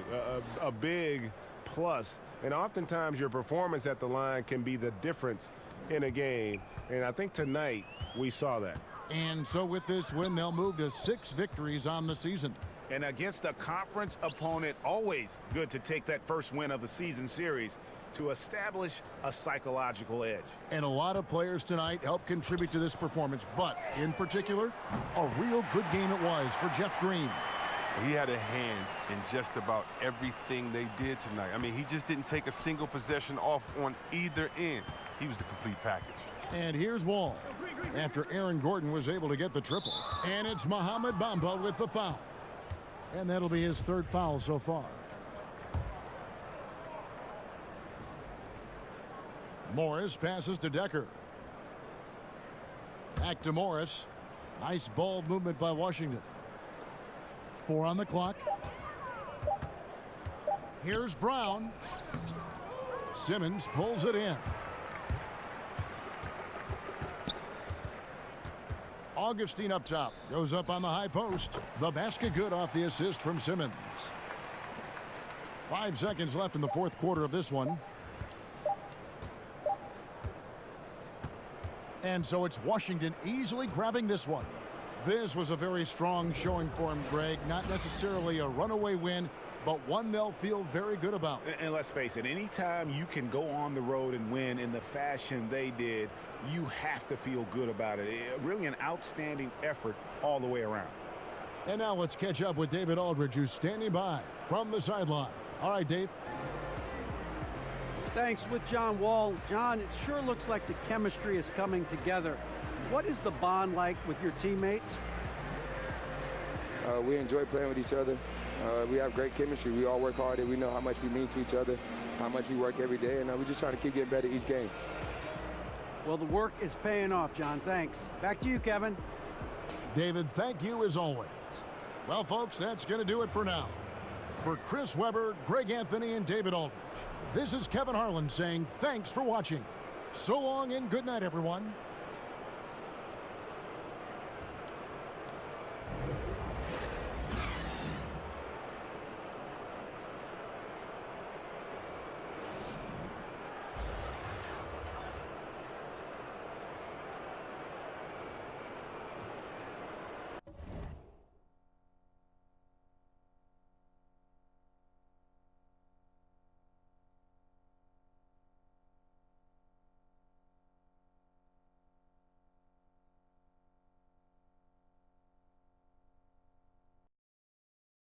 A big plus. And oftentimes your performance at the line can be the difference in a game. And I think tonight we saw that. And so with this win, they'll move to 6 victories on the season. And against a conference opponent, always good to take that first win of the season series to establish a psychological edge. And a lot of players tonight helped contribute to this performance, but in particular, a real good game it was for Jeff Green. He had a hand in just about everything they did tonight. I mean, he just didn't take a single possession off on either end. He was the complete package. And here's Wall after Aaron Gordon was able to get the triple. And it's Mohamed Bamba with the foul. And that'll be his 3rd foul so far. Morris passes to Decker. Back to Morris. Nice ball movement by Washington. 4 on the clock. Here's Brown. Simmons pulls it in. Augustine up top. Goes up on the high post. The basket good off the assist from Simmons. 5 seconds left in the 4th quarter of this one. And so it's Washington easily grabbing this one. This was a very strong showing for him, Greg. Not necessarily a runaway win, but one they'll feel very good about. And let's face it, anytime you can go on the road and win in the fashion they did, you have to feel good about it. Really an outstanding effort all the way around. And now let's catch up with David Aldridge, who's standing by from the sideline. All right, Dave. Thanks. With John Wall. John, it sure looks like the chemistry is coming together. What is the bond like with your teammates? We enjoy playing with each other. We have great chemistry. We all work hard, and we know how much we mean to each other, how much we work every day, and we just trying to keep getting better each game. Well, the work is paying off, John. Thanks. Back to you, Kevin. David, thank you as always. Well, folks, that's going to do it for now. For Chris Webber, Greg Anthony, and David Aldridge, this is Kevin Harlan saying thanks for watching. So long and good night, everyone.